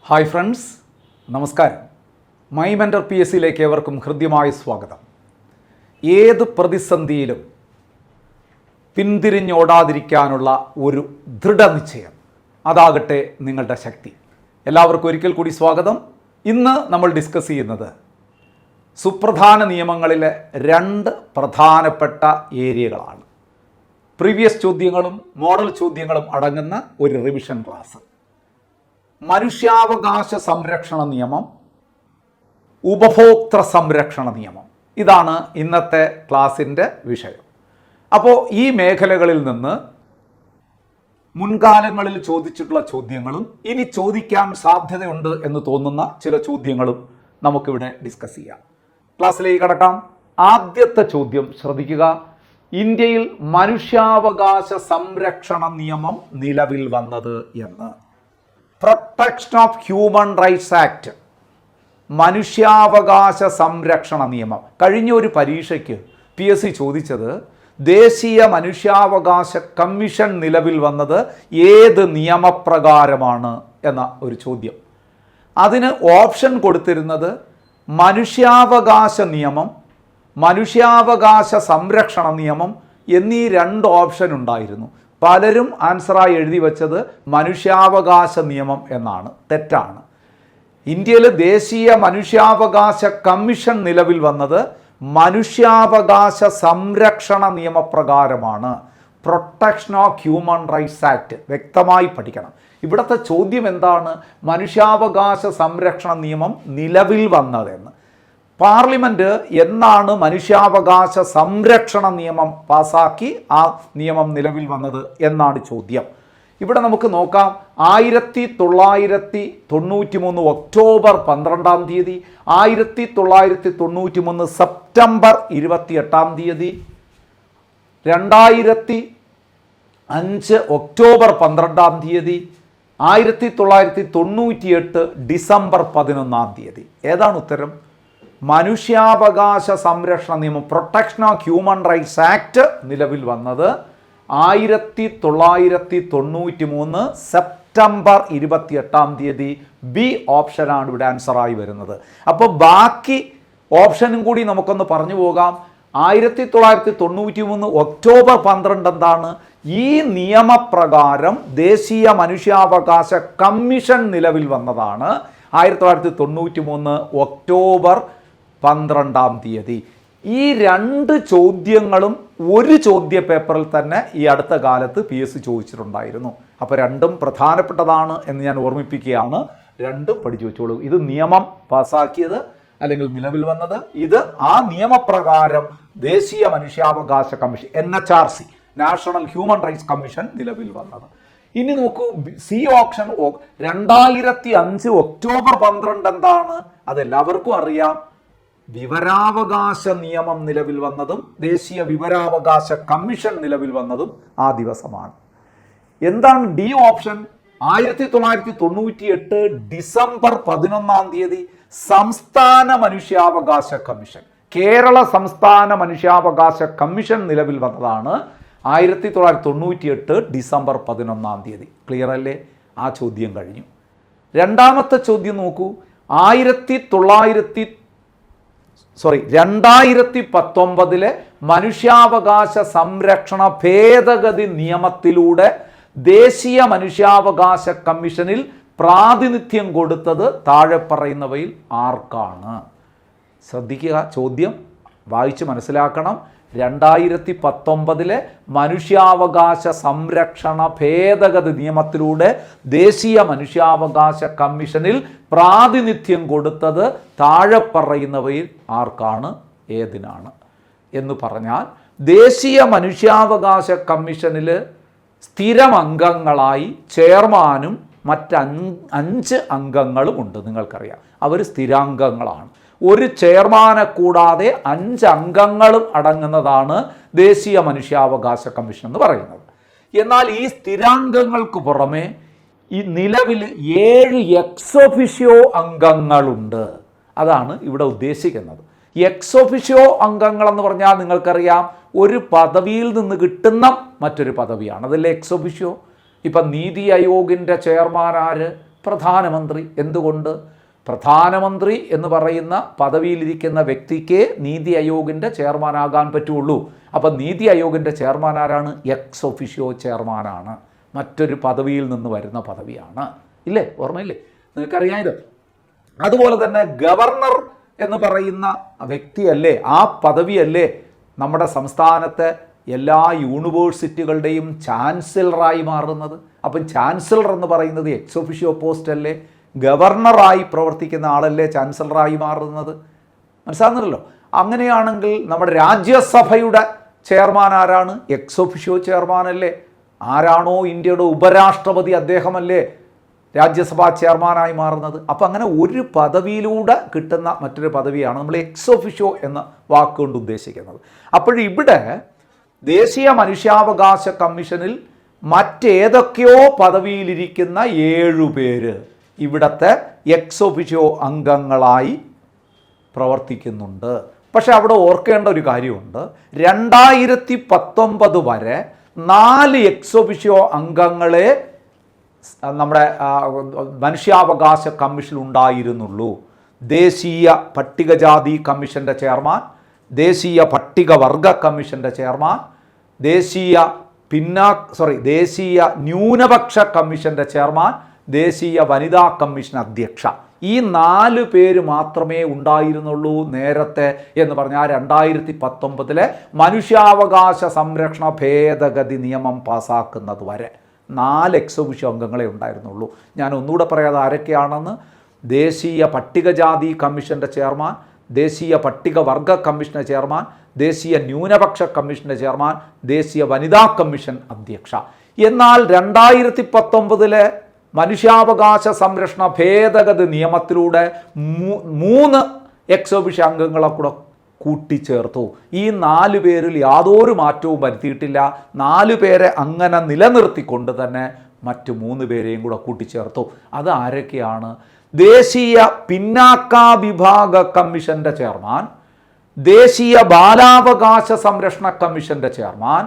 Hi friends, നമസ്കാരം. My mentor PSC ഏവർക്കും ഹൃദ്യമായ സ്വാഗതം. ഏത് പ്രതിസന്ധിയിലും പിന്തിരിഞ്ഞോടാതിരിക്കാനുള്ള ഒരു ദൃഢനിശ്ചയം, അതാകട്ടെ നിങ്ങളുടെ ശക്തി. എല്ലാവർക്കും ഒരിക്കൽ കൂടി സ്വാഗതം. ഇന്ന് നമ്മൾ ഡിസ്കസ് ചെയ്യുന്നത് സുപ്രധാന നിയമങ്ങളിലെ രണ്ട് പ്രധാനപ്പെട്ട ഏരിയകളാണ്. പ്രീവിയസ് ചോദ്യങ്ങളും മോഡൽ ചോദ്യങ്ങളും അടങ്ങുന്ന ഒരു റിവിഷൻ ക്ലാസ്. മനുഷ്യാവകാശ സംരക്ഷണ നിയമം, ഉപഭോക്തൃ സംരക്ഷണ നിയമം, ഇതാണ് ഇന്നത്തെ ക്ലാസിൻ്റെ വിഷയം. അപ്പോൾ ഈ മേഖലകളിൽ നിന്ന് മുൻകാലങ്ങളിൽ ചോദിച്ചിട്ടുള്ള ചോദ്യങ്ങളും ഇനി ചോദിക്കാൻ സാധ്യതയുണ്ട് എന്ന് തോന്നുന്ന ചില ചോദ്യങ്ങളും നമുക്കിവിടെ ഡിസ്കസ് ചെയ്യാം. ക്ലാസ്സിലേക്ക് കടക്കാം. ആദ്യത്തെ ചോദ്യം ശ്രദ്ധിക്കുക. ഇന്ത്യയിൽ മനുഷ്യാവകാശ സംരക്ഷണ നിയമം നിലവിൽ വന്നത് എന്ന്. Protection of human rights act, മനുഷ്യാവകാശ സംരക്ഷണ നിയമം. കഴിഞ്ഞ ഒരു പരീക്ഷയ്ക്ക് PSC ചോദിച്ചത് ദേശീയ മനുഷ്യാവകാശ കമ്മീഷൻ നിലവിൽ വന്നത് ഏത് നിയമപ്രകാരമാണ് എന്ന ഒരു ചോദ്യം. അതിന് ഓപ്ഷൻ കൊടുത്തിരുന്നത് മനുഷ്യാവകാശ നിയമം, മനുഷ്യാവകാശ സംരക്ഷണ നിയമം എന്നീ രണ്ട് ഓപ്ഷൻ ഉണ്ടായിരുന്നു. പലരും ആൻസറായി എഴുതി വച്ചത് മനുഷ്യാവകാശ നിയമം എന്നാണ്. തെറ്റാണ്. ഇന്ത്യയിൽ ദേശീയ മനുഷ്യാവകാശ കമ്മീഷൻ നിലവിൽ വന്നത് മനുഷ്യാവകാശ സംരക്ഷണ നിയമപ്രകാരമാണ്. Protection of human rights act വ്യക്തമായി പഠിക്കണം. ഇവിടുത്തെ ചോദ്യം എന്താണ്? മനുഷ്യാവകാശ സംരക്ഷണ നിയമം നിലവിൽ വന്നതെന്ന്. പാർലമെൻറ്റ് എന്നാണ് മനുഷ്യാവകാശ സംരക്ഷണ നിയമം പാസാക്കി ആ നിയമം നിലവിൽ വന്നത് എന്നാണ് ചോദ്യം. ഇവിടെ നമുക്ക് നോക്കാം. 1993 ഒക്ടോബർ 12, 1993 സെപ്റ്റംബർ 28, 2005 ഒക്ടോബർ 12, 1998 ഡിസംബർ 11. ഏതാണ് ഉത്തരം? മനുഷ്യാവകാശ സംരക്ഷണ നിയമം, protection of human rights act നിലവിൽ വന്നത് 1993 സെപ്റ്റംബർ 28. ബി ഓപ്ഷനാണ് ഇവിടെ ആൻസറായി വരുന്നത്. അപ്പോൾ ബാക്കി ഓപ്ഷനും കൂടി നമുക്കൊന്ന് പറഞ്ഞു പോകാം. 1993 ഒക്ടോബർ 12 എന്താണ്? ഈ നിയമപ്രകാരം ദേശീയ മനുഷ്യാവകാശ കമ്മീഷൻ നിലവിൽ വന്നതാണ് 1993 ഒക്ടോബർ 12. ഈ രണ്ട് ചോദ്യങ്ങളും ഒരു ചോദ്യ പേപ്പറിൽ തന്നെ ഈ അടുത്ത കാലത്ത് PSC ചോദിച്ചിട്ടുണ്ടായിരുന്നു. അപ്പോൾ രണ്ടും പ്രധാനപ്പെട്ടതാണ് എന്ന് ഞാൻ ഓർമ്മിപ്പിക്കുകയാണ്. രണ്ടും പഠിച്ചു വെച്ചോളൂ. ഇത് നിയമം പാസാക്കിയത് അല്ലെങ്കിൽ നിലവിൽ വന്നത്, ഇത് ആ നിയമപ്രകാരം ദേശീയ മനുഷ്യാവകാശ commission NHRC, national human rights commission നിലവിൽ വന്നത്. ഇനി നോക്കൂ, സി ഓപ്ഷൻ 2005 ഒക്ടോബർ 12 എന്താണ്? അതെല്ലാവർക്കും അറിയാം. വിവരാവകാശ നിയമം നിലവിൽ വന്നതും ദേശീയ വിവരാവകാശ കമ്മീഷൻ നിലവിൽ വന്നതും ആ ദിവസമാണ്. എന്താണ് ഡി ഓപ്ഷൻ? 1998 ഡിസംബർ 11 സംസ്ഥാന മനുഷ്യാവകാശ കമ്മീഷൻ, കേരള സംസ്ഥാന മനുഷ്യാവകാശ കമ്മീഷൻ നിലവിൽ വന്നതാണ് 1998 ഡിസംബർ 11. ക്ലിയർ അല്ലേ? ആ ചോദ്യം കഴിഞ്ഞു. രണ്ടാമത്തെ ചോദ്യം നോക്കൂ. 2019 മനുഷ്യാവകാശ സംരക്ഷണ ഭേദഗതി നിയമത്തിലൂടെ ദേശീയ മനുഷ്യാവകാശ കമ്മീഷനിൽ പ്രാതിനിധ്യം കൊടുത്തത് താഴെ പറയുന്നവയിൽ ആർക്കാണ്? ശ്രദ്ധിക്കുക, ചോദ്യം വായിച്ച് മനസ്സിലാക്കണം. 2019 മനുഷ്യാവകാശ സംരക്ഷണ ഭേദഗതി നിയമത്തിലൂടെ ദേശീയ മനുഷ്യാവകാശ കമ്മീഷനിൽ പ്രാതിനിധ്യം കൊടുത്തത് താഴെ പറയുന്നവയിൽ ആർക്കാണ്, ഏതിനാണ് എന്ന് പറഞ്ഞാൽ, ദേശീയ മനുഷ്യാവകാശ കമ്മീഷനിൽ സ്ഥിരം അംഗങ്ങളായി ചെയർമാനും മറ്റ് 5 അംഗങ്ങളും ഉണ്ട്. നിങ്ങൾക്കറിയാം, അവർ സ്ഥിരാംഗങ്ങളാണ്. ഒരു ചെയർമാനെ കൂടാതെ 5 അംഗങ്ങളും അടങ്ങുന്നതാണ് ദേശീയ മനുഷ്യാവകാശ കമ്മീഷൻ എന്ന് പറയുന്നത്. എന്നാൽ ഈ സ്ഥിരാംഗങ്ങൾക്ക് പുറമെ ഈ നിലവിൽ 7 എക്സ് ഒഫിഷ്യോ അംഗങ്ങളുണ്ട്. അതാണ് ഇവിടെ ഉദ്ദേശിക്കുന്നത്. എക്സ് ഒഫിഷ്യോ അംഗങ്ങൾ എന്ന് പറഞ്ഞാൽ നിങ്ങൾക്കറിയാം, ഒരു പദവിയിൽ നിന്ന് കിട്ടുന്ന മറ്റൊരു പദവിയാണ്. അതല്ലേ എക്സ് ഒഫിഷ്യോ. ഇപ്പം നീതി ആയോഗിൻ്റെ ചെയർമാൻ ആര്? പ്രധാനമന്ത്രി. എന്തുകൊണ്ട്? പ്രധാനമന്ത്രി എന്ന് പറയുന്ന പദവിയിലിരിക്കുന്ന വ്യക്തിക്ക് നീതി ആയോഗിൻ്റെ ചെയർമാനാകാൻ പറ്റുള്ളൂ. അപ്പം നീതി ആയോഗിൻ്റെ ചെയർമാൻ ആരാണ്? എക്സ് ഒഫീഷ്യോ ചെയർമാനാണ്. മറ്റൊരു പദവിയിൽ നിന്ന് വരുന്ന പദവിയാണ്. ഇല്ലേ? ഓർമ്മയില്ലേ? നിങ്ങൾക്കറിയാം ഇത്. അതുപോലെ തന്നെ ഗവർണർ എന്ന് പറയുന്ന വ്യക്തിയല്ലേ, ആ പദവിയല്ലേ നമ്മുടെ സംസ്ഥാനത്തെ എല്ലാ യൂണിവേഴ്സിറ്റികളുടെയും ചാൻസലറായി മാറുന്നത്. അപ്പം ചാൻസലർ എന്ന് പറയുന്നത് എക്സ് ഒഫീഷ്യോ പോസ്റ്റ് അല്ലേ? ഗവർണറായി പ്രവർത്തിക്കുന്ന ആളല്ലേ ചാൻസലറായി മാറുന്നത്? മനസ്സിലാകുന്നല്ലോ. അങ്ങനെയാണെങ്കിൽ നമ്മുടെ രാജ്യസഭയുടെ ചെയർമാൻ ആരാണ്? എക്സ് ഒഫീഷ്യോ ചെയർമാനല്ലേ? ആരാണോ ഇന്ത്യയുടെ ഉപരാഷ്ട്രപതി അദ്ദേഹമല്ലേ രാജ്യസഭാ ചെയർമാനായി മാറുന്നത്. അപ്പം അങ്ങനെ ഒരു പദവിയിലൂടെ കിട്ടുന്ന മറ്റൊരു പദവിയാണ് നമ്മൾ എക്സ് ഒഫീഷ്യോ എന്ന വാക്കുകൊണ്ട് ഉദ്ദേശിക്കുന്നത്. അപ്പോഴിവിടെ ദേശീയ മനുഷ്യാവകാശ കമ്മീഷനിൽ മറ്റേതൊക്കെയോ പദവിയിലിരിക്കുന്ന 7 പേര് ഇവിടുത്തെ എക്സ് ഒഫീഷ്യോ അംഗങ്ങളായി പ്രവർത്തിക്കുന്നുണ്ട്. പക്ഷെ അവിടെ ഓർക്കേണ്ട ഒരു കാര്യമുണ്ട്. 2019 വരെ 4 എക്സ് ഒഫീഷ്യോ അംഗങ്ങളെ നമ്മുടെ മനുഷ്യാവകാശ കമ്മീഷൻ ഉണ്ടായിരുന്നുള്ളൂ. ദേശീയ പട്ടികജാതി കമ്മീഷൻ്റെ ചെയർമാൻ, ദേശീയ പട്ടികവർഗ കമ്മീഷൻ്റെ ചെയർമാൻ, ദേശീയ ന്യൂനപക്ഷ കമ്മീഷന്റെ ചെയർമാൻ, ദേശീയ വനിതാ കമ്മീഷൻ അധ്യക്ഷ. ഈ 4 പേര് മാത്രമേ ഉണ്ടായിരുന്നുള്ളൂ നേരത്തെ എന്ന് പറഞ്ഞാൽ 2019 മനുഷ്യാവകാശ സംരക്ഷണ ഭേദഗതി നിയമം പാസ്സാക്കുന്നത് വരെ 4 എക്സ് ഒഫീഷ്യോ അംഗങ്ങളെ ഉണ്ടായിരുന്നുള്ളൂ. ഞാൻ ഒന്നുകൂടെ പറയാതെ ആരൊക്കെയാണെന്ന്. ദേശീയ പട്ടികജാതി കമ്മീഷൻ്റെ ചെയർമാൻ, ദേശീയ പട്ടികവർഗ കമ്മീഷൻ്റെ ചെയർമാൻ, ദേശീയ ന്യൂനപക്ഷ കമ്മീഷൻ്റെ ചെയർമാൻ, ദേശീയ വനിതാ കമ്മീഷൻ അധ്യക്ഷ. എന്നാൽ 2019 മനുഷ്യാവകാശ സംരക്ഷണ ഭേദഗതി നിയമത്തിലൂടെ 3 എക്സ് ഒഫീഷ്യോ അംഗങ്ങളെ കൂടെ കൂട്ടിച്ചേർത്തു. ഈ 4 പേരിൽ യാതൊരു മാറ്റവും വരുത്തിയിട്ടില്ല. 4 പേരെ അങ്ങനെ നിലനിർത്തിക്കൊണ്ട് തന്നെ മറ്റു 3 പേരെയും കൂടെ കൂട്ടിച്ചേർത്തു. അത് ആരൊക്കെയാണ്? ദേശീയ പിന്നാക്ക വിഭാഗ കമ്മീഷന്റെ ചെയർമാൻ, ദേശീയ ബാലാവകാശ സംരക്ഷണ കമ്മീഷന്റെ ചെയർമാൻ,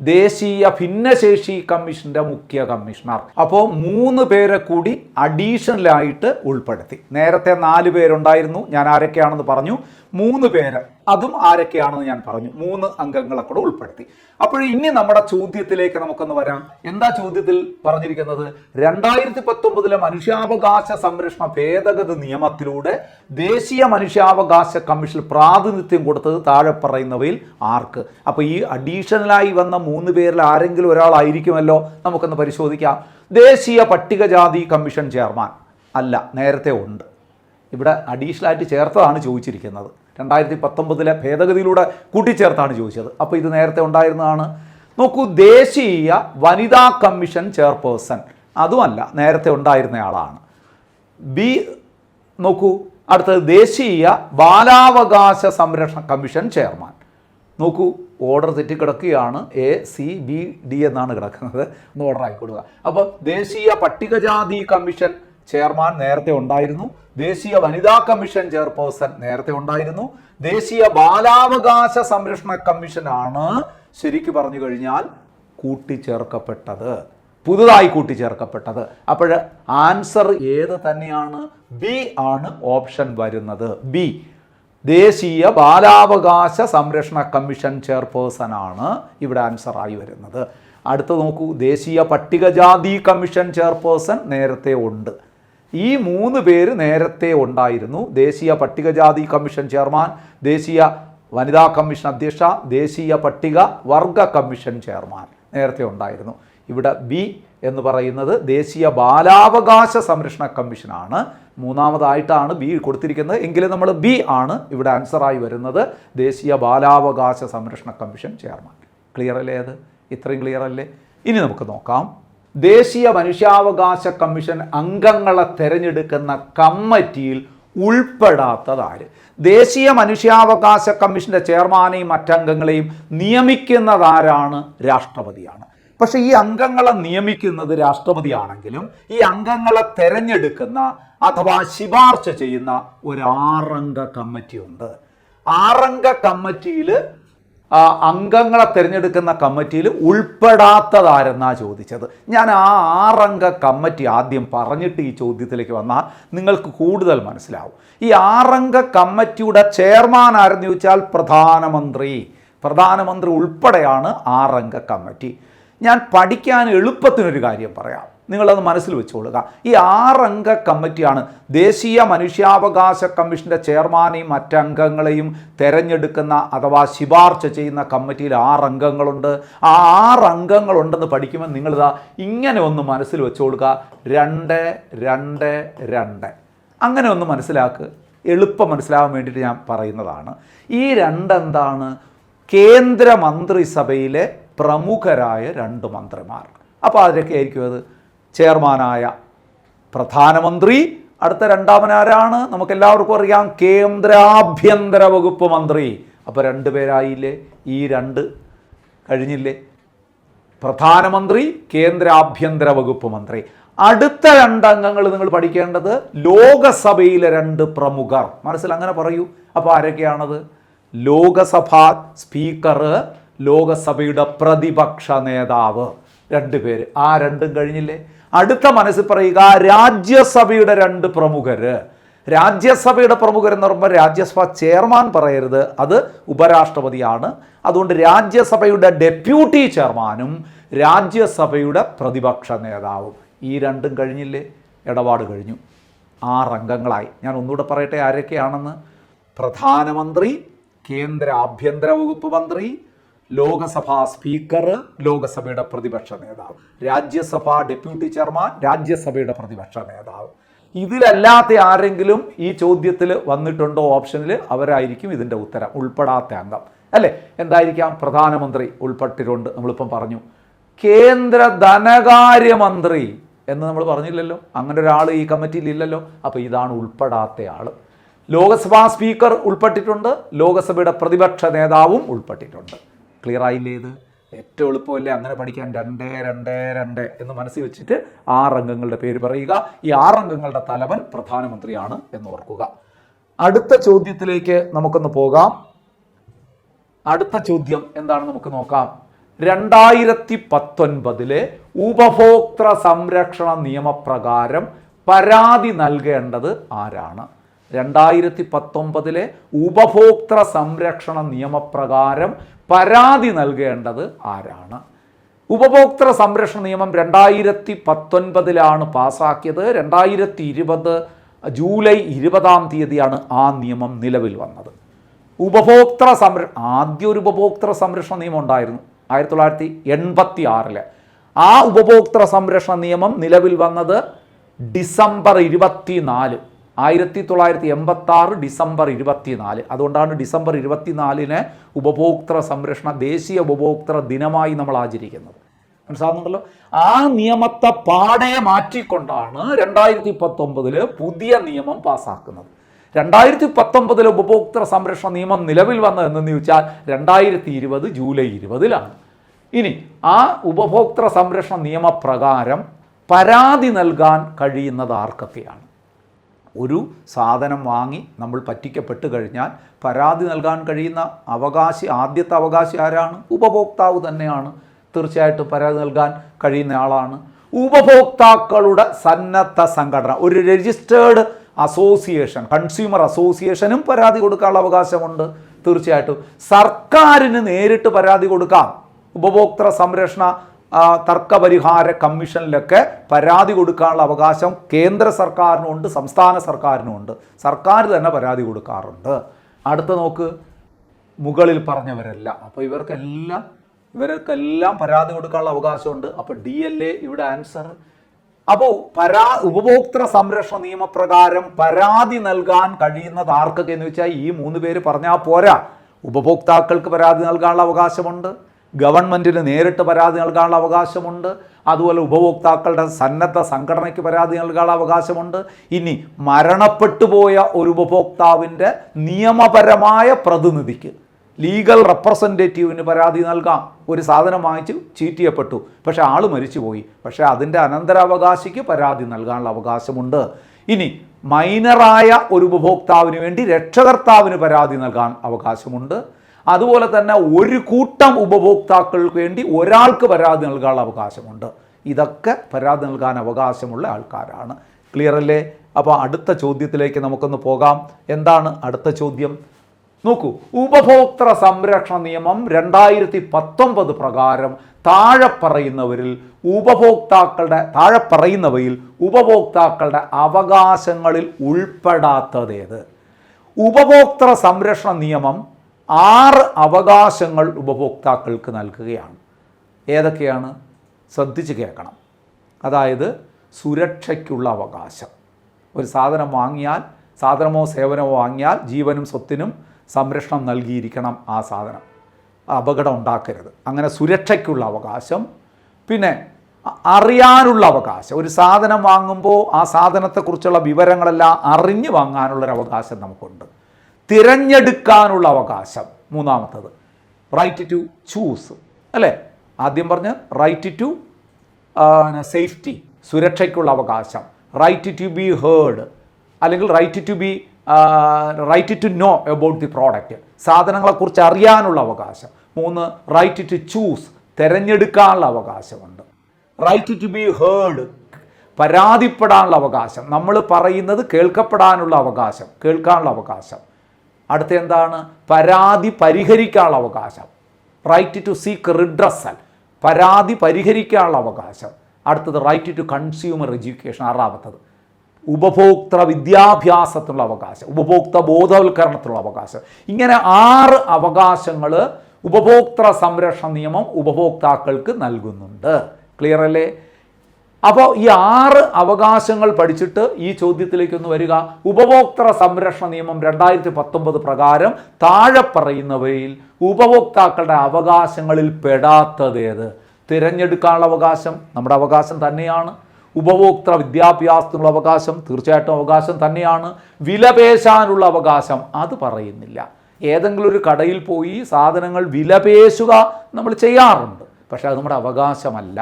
ദേശീയ ഭിന്നശേഷി കമ്മീഷന്റെ മുഖ്യ കമ്മീഷണർ. അപ്പോൾ 3 പേരെ കൂടി അഡീഷണലായിട്ട് ഉൾപ്പെടുത്തി. നേരത്തെ 4 പേരുണ്ടായിരുന്നു, ഞാൻ ആരൊക്കെയാണെന്ന് പറഞ്ഞു. 3 പേര്, അതും ആരൊക്കെയാണെന്ന് ഞാൻ പറഞ്ഞു. 3 അംഗങ്ങളെ കൂടെ ഉൾപ്പെടുത്തി. അപ്പോൾ ഇനി നമ്മുടെ ചോദ്യത്തിലേക്ക് നമുക്കൊന്ന് വരാം. എന്താ ചോദ്യത്തിൽ പറഞ്ഞിരിക്കുന്നത്? 2019 മനുഷ്യാവകാശ സംരക്ഷണ ഭേദഗതി നിയമത്തിലൂടെ ദേശീയ മനുഷ്യാവകാശ കമ്മീഷൻ പ്രാതിനിധ്യം കൊടുത്തത് താഴെ പറയുന്നവയിൽ ആർക്ക്? അപ്പോൾ ഈ അഡീഷണലായി വന്ന 3 പേരിൽ ആരെങ്കിലും ഒരാളായിരിക്കുമല്ലോ. നമുക്കൊന്ന് പരിശോധിക്കാം. ദേശീയ പട്ടികജാതി കമ്മീഷൻ ചെയർമാൻ അല്ല, നേരത്തെ ഉണ്ട്. ഇവിടെ അഡീഷണലായിട്ട് ചേർത്തതാണ് ചോദിച്ചിരിക്കുന്നത്. 2019 ഭേദഗതിയിലൂടെ കൂട്ടിച്ചേർത്താണ് ചോദിച്ചത്. അപ്പോൾ ഇത് നേരത്തെ ഉണ്ടായിരുന്നതാണ്. നോക്കൂ, ദേശീയ വനിതാ കമ്മീഷൻ ചെയർപേഴ്സൺ അതുമല്ല, നേരത്തെ ഉണ്ടായിരുന്നയാളാണ്. ബി നോക്കൂ, അടുത്തത് ദേശീയ ബാലാവകാശ സംരക്ഷണ കമ്മീഷൻ ചെയർമാൻ. നോക്കൂ, ഓർഡർ തെറ്റിക്കിടക്കുകയാണ്. ACBD എന്നാണ് കിടക്കുന്നത്. ഒന്ന് ഓർഡർ ആയിക്കൊടുക്കുക. അപ്പോൾ ദേശീയ പട്ടികജാതി കമ്മീഷൻ ചെയർമാൻ നേരത്തെ ഉണ്ടായിരുന്നു. ദേശീയ വനിതാ കമ്മീഷൻ ചെയർപേഴ്സൺ നേരത്തെ ഉണ്ടായിരുന്നു. ദേശീയ ബാലാവകാശ സംരക്ഷണ കമ്മീഷനാണ് ശരിക്കും പറഞ്ഞു കഴിഞ്ഞാൽ കൂട്ടിച്ചേർക്കപ്പെട്ടത്, പുതുതായി കൂട്ടിച്ചേർക്കപ്പെട്ടത്. അപ്പോൾ ആൻസർ ഏത് തന്നെയാണ്? ബി ആണ് ഓപ്ഷൻ വരുന്നത്. ബി, ദേശീയ ബാലാവകാശ സംരക്ഷണ കമ്മീഷൻ ചെയർപേഴ്സൺ ആണ് ഇവിടെ ആൻസർ ആയി വരുന്നത്. അടുത്ത നോക്കൂ, ദേശീയ പട്ടികജാതി കമ്മീഷൻ ചെയർപേഴ്സൺ നേരത്തെ ഉണ്ട്. ഈ 3 പേര് നേരത്തെ ഉണ്ടായിരുന്നു. ദേശീയ പട്ടികജാതി കമ്മീഷൻ ചെയർമാൻ, ദേശീയ വനിതാ കമ്മീഷൻ അധ്യക്ഷ, ദേശീയ പട്ടിക വർഗ കമ്മീഷൻ ചെയർമാൻ നേരത്തെ ഉണ്ടായിരുന്നു. ഇവിടെ ബി എന്ന് പറയുന്നത് ദേശീയ ബാലാവകാശ സംരക്ഷണ കമ്മീഷനാണ്. 3ാമതായിട്ടാണ് ബി കൊടുത്തിരിക്കുന്നത്. എങ്കിലും നമ്മൾ ബി ആണ് ഇവിടെ ആൻസറായി വരുന്നത്. ദേശീയ ബാലാവകാശ സംരക്ഷണ കമ്മീഷൻ ചെയർമാൻ. ക്ലിയർ അല്ലേ? അത് ഇത്രയും ക്ലിയർ അല്ലേ? ഇനി നമുക്ക് നോക്കാം. ദേശീയ മനുഷ്യാവകാശ കമ്മീഷൻ അംഗങ്ങളെ തിരഞ്ഞെടുക്കുന്ന കമ്മിറ്റിയിൽ ഉൾപ്പെടാത്തതാര്? ദേശീയ മനുഷ്യാവകാശ കമ്മീഷന്റെ ചെയർമാനെയും മറ്റംഗങ്ങളെയും നിയമിക്കുന്നതാരാണ്? രാഷ്ട്രപതിയാണ്. പക്ഷെ ഈ അംഗങ്ങളെ നിയമിക്കുന്നത് രാഷ്ട്രപതിയാണെങ്കിലും ഈ അംഗങ്ങളെ തിരഞ്ഞെടുക്കുന്ന അഥവാ ശുപാർശ ചെയ്യുന്ന ഒരു 6 അംഗ കമ്മിറ്റി ഉണ്ട്. 6 അംഗ കമ്മിറ്റിയിൽ അംഗങ്ങളെ തിരഞ്ഞെടുക്കുന്ന കമ്മിറ്റിയിൽ ഉൾപ്പെടാത്തതാരെന്നാണ് ചോദിച്ചത്. ഞാൻ ആ 6 അംഗ കമ്മിറ്റി ആദ്യം പറഞ്ഞിട്ട് ഈ ചോദ്യത്തിലേക്ക് വന്നാൽ നിങ്ങൾക്ക് കൂടുതൽ മനസ്സിലാവും. ഈ 6 അംഗ കമ്മിറ്റിയുടെ ചെയർമാൻ ആരെന്ന് ചോദിച്ചാൽ പ്രധാനമന്ത്രി ഉൾപ്പെടെയാണ് 6 അംഗ കമ്മിറ്റി. ഞാൻ പഠിക്കാൻ എളുപ്പത്തിനൊരു കാര്യം പറയാം, നിങ്ങളത് മനസ്സിൽ വെച്ചുകൊള്ളുക. ഈ 6 അംഗ കമ്മിറ്റിയാണ് ദേശീയ മനുഷ്യാവകാശ കമ്മീഷൻ്റെ ചെയർമാനെയും മറ്റംഗങ്ങളെയും തിരഞ്ഞെടുക്കുന്ന അഥവാ ശുപാർശ ചെയ്യുന്ന കമ്മിറ്റിയിൽ 6 അംഗങ്ങളുണ്ട്. ആ 6 അംഗങ്ങളുണ്ടെന്ന് പഠിക്കുമ്പോൾ നിങ്ങളിതാ ഇങ്ങനെ ഒന്ന് മനസ്സിൽ വെച്ചുകൊള്ളുക, 2, 2, 2. അങ്ങനെ ഒന്ന് മനസ്സിലാക്കുക, എളുപ്പം മനസ്സിലാകാൻ വേണ്ടിയിട്ട് ഞാൻ പറയുന്നതാണ്. ഈ 2 എന്താണ്? കേന്ദ്ര മന്ത്രിസഭയിലെ പ്രമുഖരായ 2 മന്ത്രിമാർ. അപ്പോൾ അതിലൊക്കെ ആയിരിക്കും അത് ചെയർമാനായ പ്രധാനമന്ത്രി, അടുത്ത രണ്ടാമനാരാണ് നമുക്കെല്ലാവർക്കും അറിയാം, കേന്ദ്ര ആഭ്യന്തര വകുപ്പ് മന്ത്രി. അപ്പോൾ 2 പേരായില്ലേ? ഈ 2 കഴിഞ്ഞില്ലേ? പ്രധാനമന്ത്രി, കേന്ദ്ര ആഭ്യന്തര വകുപ്പ് മന്ത്രി. അടുത്ത 2 അംഗങ്ങൾ നിങ്ങൾ പഠിക്കേണ്ടത് ലോകസഭയിലെ 2 പ്രമുഖർ. മനസ്സിൽ അങ്ങനെ പറയൂ. അപ്പോൾ ആരൊക്കെയാണത്? ലോകസഭാ സ്പീക്കർ, ലോകസഭയുടെ പ്രതിപക്ഷ നേതാവ്, 2 പേര്. ആ 2ഉം കഴിഞ്ഞില്ലേ? അടുത്ത മനസ്സിൽ പറയുക, രാജ്യസഭയുടെ 2 പ്രമുഖർ. രാജ്യസഭയുടെ പ്രമുഖർ എന്ന് പറയുമ്പോൾ രാജ്യസഭ ചെയർമാൻ പറയരുത്, അത് ഉപരാഷ്ട്രപതിയാണ്. അതുകൊണ്ട് രാജ്യസഭയുടെ ഡെപ്യൂട്ടി ചെയർമാനും രാജ്യസഭയുടെ പ്രതിപക്ഷ നേതാവും. ഈ 2ഉം കഴിഞ്ഞില്ലേ? ഇടപാട് കഴിഞ്ഞു. 6 അംഗങ്ങളായി. ഞാൻ ഒന്നുകൂടെ പറയട്ടെ ആരൊക്കെയാണെന്ന്. പ്രധാനമന്ത്രി, കേന്ദ്ര ആഭ്യന്തര വകുപ്പ് മന്ത്രി, ലോകസഭാ സ്പീക്കർ, ലോകസഭയുടെ പ്രതിപക്ഷ നേതാവ്, രാജ്യസഭ ഡെപ്യൂട്ടി ചെയർമാൻ, രാജ്യസഭയുടെ പ്രതിപക്ഷ നേതാവ്. ഇതിലല്ലാത്ത ആരെങ്കിലും ഈ ചോദ്യത്തിൽ വന്നിട്ടുണ്ടോ ഓപ്ഷനിൽ, അവരായിരിക്കും ഇതിൻ്റെ ഉത്തരം. ഉൾപ്പെടാത്ത അംഗം അല്ലേ? എന്തായിരിക്കാം? പ്രധാനമന്ത്രി ഉൾപ്പെട്ടിട്ടുണ്ട്, നമ്മളിപ്പം പറഞ്ഞു. കേന്ദ്ര ധനകാര്യമന്ത്രി എന്ന് നമ്മൾ പറഞ്ഞില്ലല്ലോ, അങ്ങനെ ഒരാൾ ഈ കമ്മിറ്റിയിൽ ഇല്ലല്ലോ. അപ്പോൾ ഇതാണ് ഉൾപ്പെടാത്ത ആൾ. ലോകസഭാ സ്പീക്കർ ഉൾപ്പെട്ടിട്ടുണ്ട്, ലോകസഭയുടെ പ്രതിപക്ഷ നേതാവും ഉൾപ്പെട്ടിട്ടുണ്ട്. ക്ലിയർ ആയില്ലേ? ഇത് ഏറ്റവും എളുപ്പമല്ലേ അങ്ങനെ പഠിക്കാൻ? 2, 2, 2 എന്ന് മനസ്സിൽ വെച്ചിട്ട് 6 അംഗങ്ങളുടെ പേര് പറയുക. ഈ 6 അംഗങ്ങളുടെ തലവൻ പ്രധാനമന്ത്രിയാണ് എന്ന് ഓർക്കുക. അടുത്ത ചോദ്യത്തിലേക്ക് നമുക്കൊന്ന് പോകാം. അടുത്ത ചോദ്യം എന്താണ് നമുക്ക് നോക്കാം. 2019 ഉപഭോക്തൃ സംരക്ഷണ നിയമപ്രകാരം പരാതി നൽകേണ്ടത് ആരാണ്? 2019 ഉപഭോക്തൃ സംരക്ഷണ നിയമപ്രകാരം പരാതി നൽകേണ്ടത് ആരാണ്? ഉപഭോക്തൃ സംരക്ഷണ നിയമം 2019 പാസ്സാക്കിയത്. 2020 ജൂലൈ 20 ആ നിയമം നിലവിൽ വന്നത്. ആദ്യ ഒരു ഉപഭോക്തൃ സംരക്ഷണ നിയമം ഉണ്ടായിരുന്നു 1986. ആ ഉപഭോക്തൃ സംരക്ഷണ നിയമം നിലവിൽ വന്നത് ഡിസംബർ 24, 1986 ഡിസംബർ 24. അതുകൊണ്ടാണ് ഡിസംബർ 24 ഉപഭോക്തൃ സംരക്ഷണ ദേശീയ ഉപഭോക്തൃ ദിനമായി നമ്മൾ ആചരിക്കുന്നത്. മനസ്സിലാകുന്നുണ്ടല്ലോ? ആ നിയമത്തെ പാടെ മാറ്റിക്കൊണ്ടാണ് 2019 പുതിയ നിയമം പാസ്സാക്കുന്നത്. 2019 ഉപഭോക്തൃ സംരക്ഷണ നിയമം നിലവിൽ വന്നതെന്ന് ചോദിച്ചാൽ 2020 ജൂലൈ 20 ഇനി ആ ഉപഭോക്തൃ സംരക്ഷണ നിയമപ്രകാരം പരാതി നൽകാൻ കഴിയുന്നത് ആർക്കൊക്കെയാണ്? ഒരു സാധനം വാങ്ങി നമ്മൾ പറ്റിക്കപ്പെട്ട് കഴിഞ്ഞാൽ പരാതി നൽകാൻ കഴിയുന്ന ആദ്യത്തെ അവകാശി ആരാണ്? ഉപഭോക്താവ് തന്നെയാണ്. തീർച്ചയായിട്ടും പരാതി നൽകാൻ കഴിയുന്ന ആളാണ്. ഉപഭോക്താക്കളുടെ സന്നദ്ധ സംഘടന, ഒരു രജിസ്റ്റേർഡ് അസോസിയേഷൻ, കൺസ്യൂമർ അസോസിയേഷനും പരാതി കൊടുക്കാനുള്ള അവകാശമുണ്ട്. തീർച്ചയായിട്ടും സർക്കാരിന് നേരിട്ട് പരാതി കൊടുക്കാം. ഉപഭോക്തൃ സംരക്ഷണ തർക്കപരിഹാര കമ്മീഷനിലൊക്കെ പരാതി കൊടുക്കാനുള്ള അവകാശം കേന്ദ്ര സർക്കാരിനുമുണ്ട്, സംസ്ഥാന സർക്കാരിനുമുണ്ട്. സർക്കാർ തന്നെ പരാതി കൊടുക്കാറുണ്ട്. അടുത്ത നോക്ക്, മുകളിൽ പറഞ്ഞവരെല്ലാം. അപ്പോൾ ഇവർക്കെല്ലാം പരാതി കൊടുക്കാനുള്ള അവകാശമുണ്ട്. അപ്പോൾ DLA ഇവിടെ ആൻസർ. അപ്പോൾ ഉപഭോക്തൃ സംരക്ഷണ നിയമപ്രകാരം പരാതി നൽകാൻ കഴിയുന്നത് ആർക്കൊക്കെ എന്ന് വെച്ചാൽ ഈ 3 പേര് പറഞ്ഞാൽ പോരാ. ഉപഭോക്താക്കൾക്ക് പരാതി നൽകാനുള്ള അവകാശമുണ്ട്, ഗവൺമെൻറ്റിന് നേരിട്ട് പരാതി നൽകാനുള്ള അവകാശമുണ്ട്, അതുപോലെ ഉപഭോക്താക്കളുടെ സന്നദ്ധ സംഘടനയ്ക്ക് പരാതി നൽകാനുള്ള അവകാശമുണ്ട്. ഇനി മരണപ്പെട്ടു പോയ ഒരു ഉപഭോക്താവിൻ്റെ നിയമപരമായ പ്രതിനിധിക്ക്, ലീഗൽ റെപ്രസെൻറ്റേറ്റീവിന് പരാതി നൽകാം. ഒരു സാധനം വാങ്ങിച്ച് ചീറ്റ് ചെയ്യപ്പെട്ടു, പക്ഷേ ആൾ മരിച്ചുപോയി, പക്ഷേ അതിൻ്റെ അനന്തരാവകാശിക്ക് പരാതി നൽകാനുള്ള അവകാശമുണ്ട്. ഇനി മൈനറായ ഒരു ഉപഭോക്താവിന് വേണ്ടി രക്ഷകർത്താവിന് പരാതി നൽകാൻ അവകാശമുണ്ട്. അതുപോലെ തന്നെ ഒരു കൂട്ടം ഉപഭോക്താക്കൾക്ക് വേണ്ടി ഒരാൾക്ക് പരാതി നൽകാനുള്ള അവകാശമുണ്ട്. ഇതൊക്കെ പരാതി നൽകാൻ അവകാശമുള്ള ആൾക്കാരാണ്. ക്ലിയർ അല്ലേ? അപ്പോൾ അടുത്ത ചോദ്യത്തിലേക്ക് നമുക്കൊന്ന് പോകാം. എന്താണ് അടുത്ത ചോദ്യം? നോക്കൂ, ഉപഭോക്തൃ സംരക്ഷണ നിയമം 2019 പ്രകാരം താഴെ പറയുന്നവയിൽ ഉപഭോക്താക്കളുടെ അവകാശങ്ങളിൽ ഉൾപ്പെടാത്തതേത്? ഉപഭോക്തൃ സംരക്ഷണ നിയമം 6 അവകാശങ്ങൾ ഉപഭോക്താക്കൾക്ക് നൽകുകയാണ്. ഏതൊക്കെയാണ്? ശ്രദ്ധിച്ച് കേൾക്കണം. അതായത് സുരക്ഷയ്ക്കുള്ള അവകാശം. ഒരു സാധനം വാങ്ങിയാൽ, സാധനമോ സേവനമോ വാങ്ങിയാൽ ജീവനും സ്വത്തിനും സംരക്ഷണം നൽകിയിരിക്കണം. ആ സാധനം അപകടം ഉണ്ടാക്കരുത്. അങ്ങനെ സുരക്ഷയ്ക്കുള്ള അവകാശം. പിന്നെ അറിയാനുള്ള അവകാശം. ഒരു സാധനം വാങ്ങുമ്പോൾ ആ സാധനത്തെക്കുറിച്ചുള്ള വിവരങ്ങളെല്ലാം അറിഞ്ഞ് വാങ്ങാനുള്ളൊരു അവകാശം നമുക്കുണ്ട്. തിരഞ്ഞെടുക്കാനുള്ള അവകാശം. മൂന്നാമത്തത് റൈറ്റ് ടു ചൂസ്, അല്ലേ? ആദ്യം പറഞ്ഞ് റൈറ്റ് ടു സേഫ്റ്റി, സുരക്ഷയ്ക്കുള്ള അവകാശം. റൈറ്റ് ടു ബി ഹേർഡ്, അല്ലെങ്കിൽ right to know about the product, സാധനങ്ങളെക്കുറിച്ച് അറിയാനുള്ള അവകാശം. 3 റൈറ്റ് ടു ചൂസ്, തിരഞ്ഞെടുക്കാനുള്ള അവകാശമുണ്ട്. റൈറ്റ് ടു ബി ഹേർഡ്, പരാതിപ്പെടാനുള്ള അവകാശം, നമ്മൾ പറയുന്നത് കേൾക്കപ്പെടാനുള്ള അവകാശം, കേൾക്കാനുള്ള അവകാശം. അടുത്ത എന്താണ്? പരാതി പരിഹരിക്കാനുള്ള അവകാശം. റൈറ്റ് ടു സീക്ക് റിഡ്രസൽ, പരാതി പരിഹരിക്കാനുള്ള അവകാശം. അടുത്തത് റൈറ്റ് ടു കൺസ്യൂമർ എഡ്യൂക്കേഷൻ. 6ാമത്തത് ഉപഭോക്തൃ വിദ്യാഭ്യാസത്തിനുള്ള അവകാശം, ഉപഭോക്തൃ ബോധവൽക്കരണത്തിനുള്ള അവകാശം. ഇങ്ങനെ 6 അവകാശങ്ങൾ ഉപഭോക്തൃ സംരക്ഷണ നിയമം ഉപഭോക്താക്കൾക്ക് നൽകുന്നുണ്ട്. ക്ലിയർ അല്ലേ? അപ്പോൾ ഈ 6 അവകാശങ്ങൾ പഠിച്ചിട്ട് ഈ ചോദ്യത്തിലേക്കൊന്ന് വരിക. ഉപഭോക്തൃ സംരക്ഷണ നിയമം 2019 പ്രകാരം താഴെ പറയുന്നവയിൽ ഉപഭോക്താക്കളുടെ അവകാശങ്ങളിൽ പെടാത്തതേത്? തിരഞ്ഞെടുക്കാനുള്ള അവകാശം നമ്മുടെ അവകാശം തന്നെയാണ്. ഉപഭോക്തൃ വിദ്യാഭ്യാസത്തിനുള്ള അവകാശം തീർച്ചയായിട്ടും അവകാശം തന്നെയാണ്. വിലപേശാനുള്ള അവകാശം അത് പറയുന്നില്ല. ഏതെങ്കിലും ഒരു കടയിൽ പോയി സാധനങ്ങൾ വിലപേശുക നമ്മൾ ചെയ്യാറുണ്ട്, പക്ഷേ അത് നമ്മുടെ അവകാശമല്ല.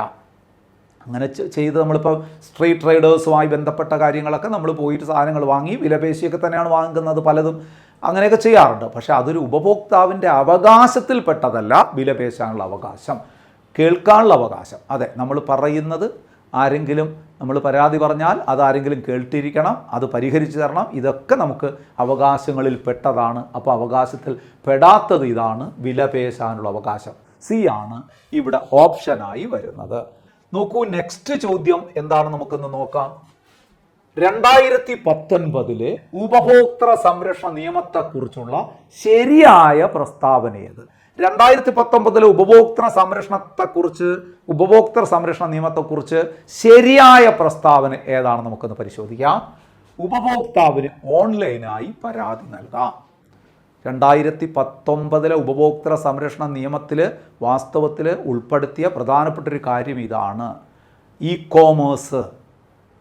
അങ്ങനെ ചെയ്ത് നമ്മളിപ്പോൾ സ്ട്രീറ്റ് ട്രേഡേഴ്സുമായി ബന്ധപ്പെട്ട കാര്യങ്ങളൊക്കെ നമ്മൾ പോയിട്ട് സാധനങ്ങൾ വാങ്ങി വിലപേശിയൊക്കെ തന്നെയാണ് വാങ്ങുന്നത്, പലതും അങ്ങനെയൊക്കെ ചെയ്യാറുണ്ട്. പക്ഷേ അതൊരു ഉപഭോക്താവിൻ്റെ അവകാശത്തിൽപ്പെട്ടതല്ല. വിലപേശാനുള്ള അവകാശം, കേൾക്കാനുള്ള അവകാശം. അതെ, നമ്മൾ പറയുന്നത് ആരെങ്കിലും നമ്മൾ പരാതി പറഞ്ഞാൽ അതാരെങ്കിലും കേട്ടിരിക്കണം, അത് പരിഹരിച്ചു തരണം. ഇതൊക്കെ നമുക്ക് അവകാശങ്ങളിൽ പെട്ടതാണ്. അപ്പോൾ അവകാശത്തിൽ പെടാത്തത് ഇതാണ്, വിലപേശാനുള്ള അവകാശം. സി ആണ് ഇവിടെ ഓപ്ഷനായി വരുന്നത്. നോക്കൂ, നെക്സ്റ്റ് ചോദ്യം എന്താണ് നമുക്കൊന്ന് നോക്കാം. 2019 ഉപഭോക്തൃ സംരക്ഷണ നിയമത്തെക്കുറിച്ചുള്ള ശരിയായ പ്രസ്താവന ഏത്? 2019 ഉപഭോക്തൃ സംരക്ഷണ നിയമത്തെക്കുറിച്ച് ശരിയായ പ്രസ്താവന ഏതാണെന്ന് നമുക്കൊന്ന് പരിശോധിക്കാം. ഉപഭോക്താവിന് ഓൺലൈനായി പരാതി നൽകാം. 2019 ഉപഭോക്തൃ സംരക്ഷണ നിയമത്തിൽ വാസ്തവത്തിൽ ഉൾപ്പെടുത്തിയ പ്രധാനപ്പെട്ട ഒരു കാര്യം ഇതാണ്. ഇ-കോമേഴ്സ്,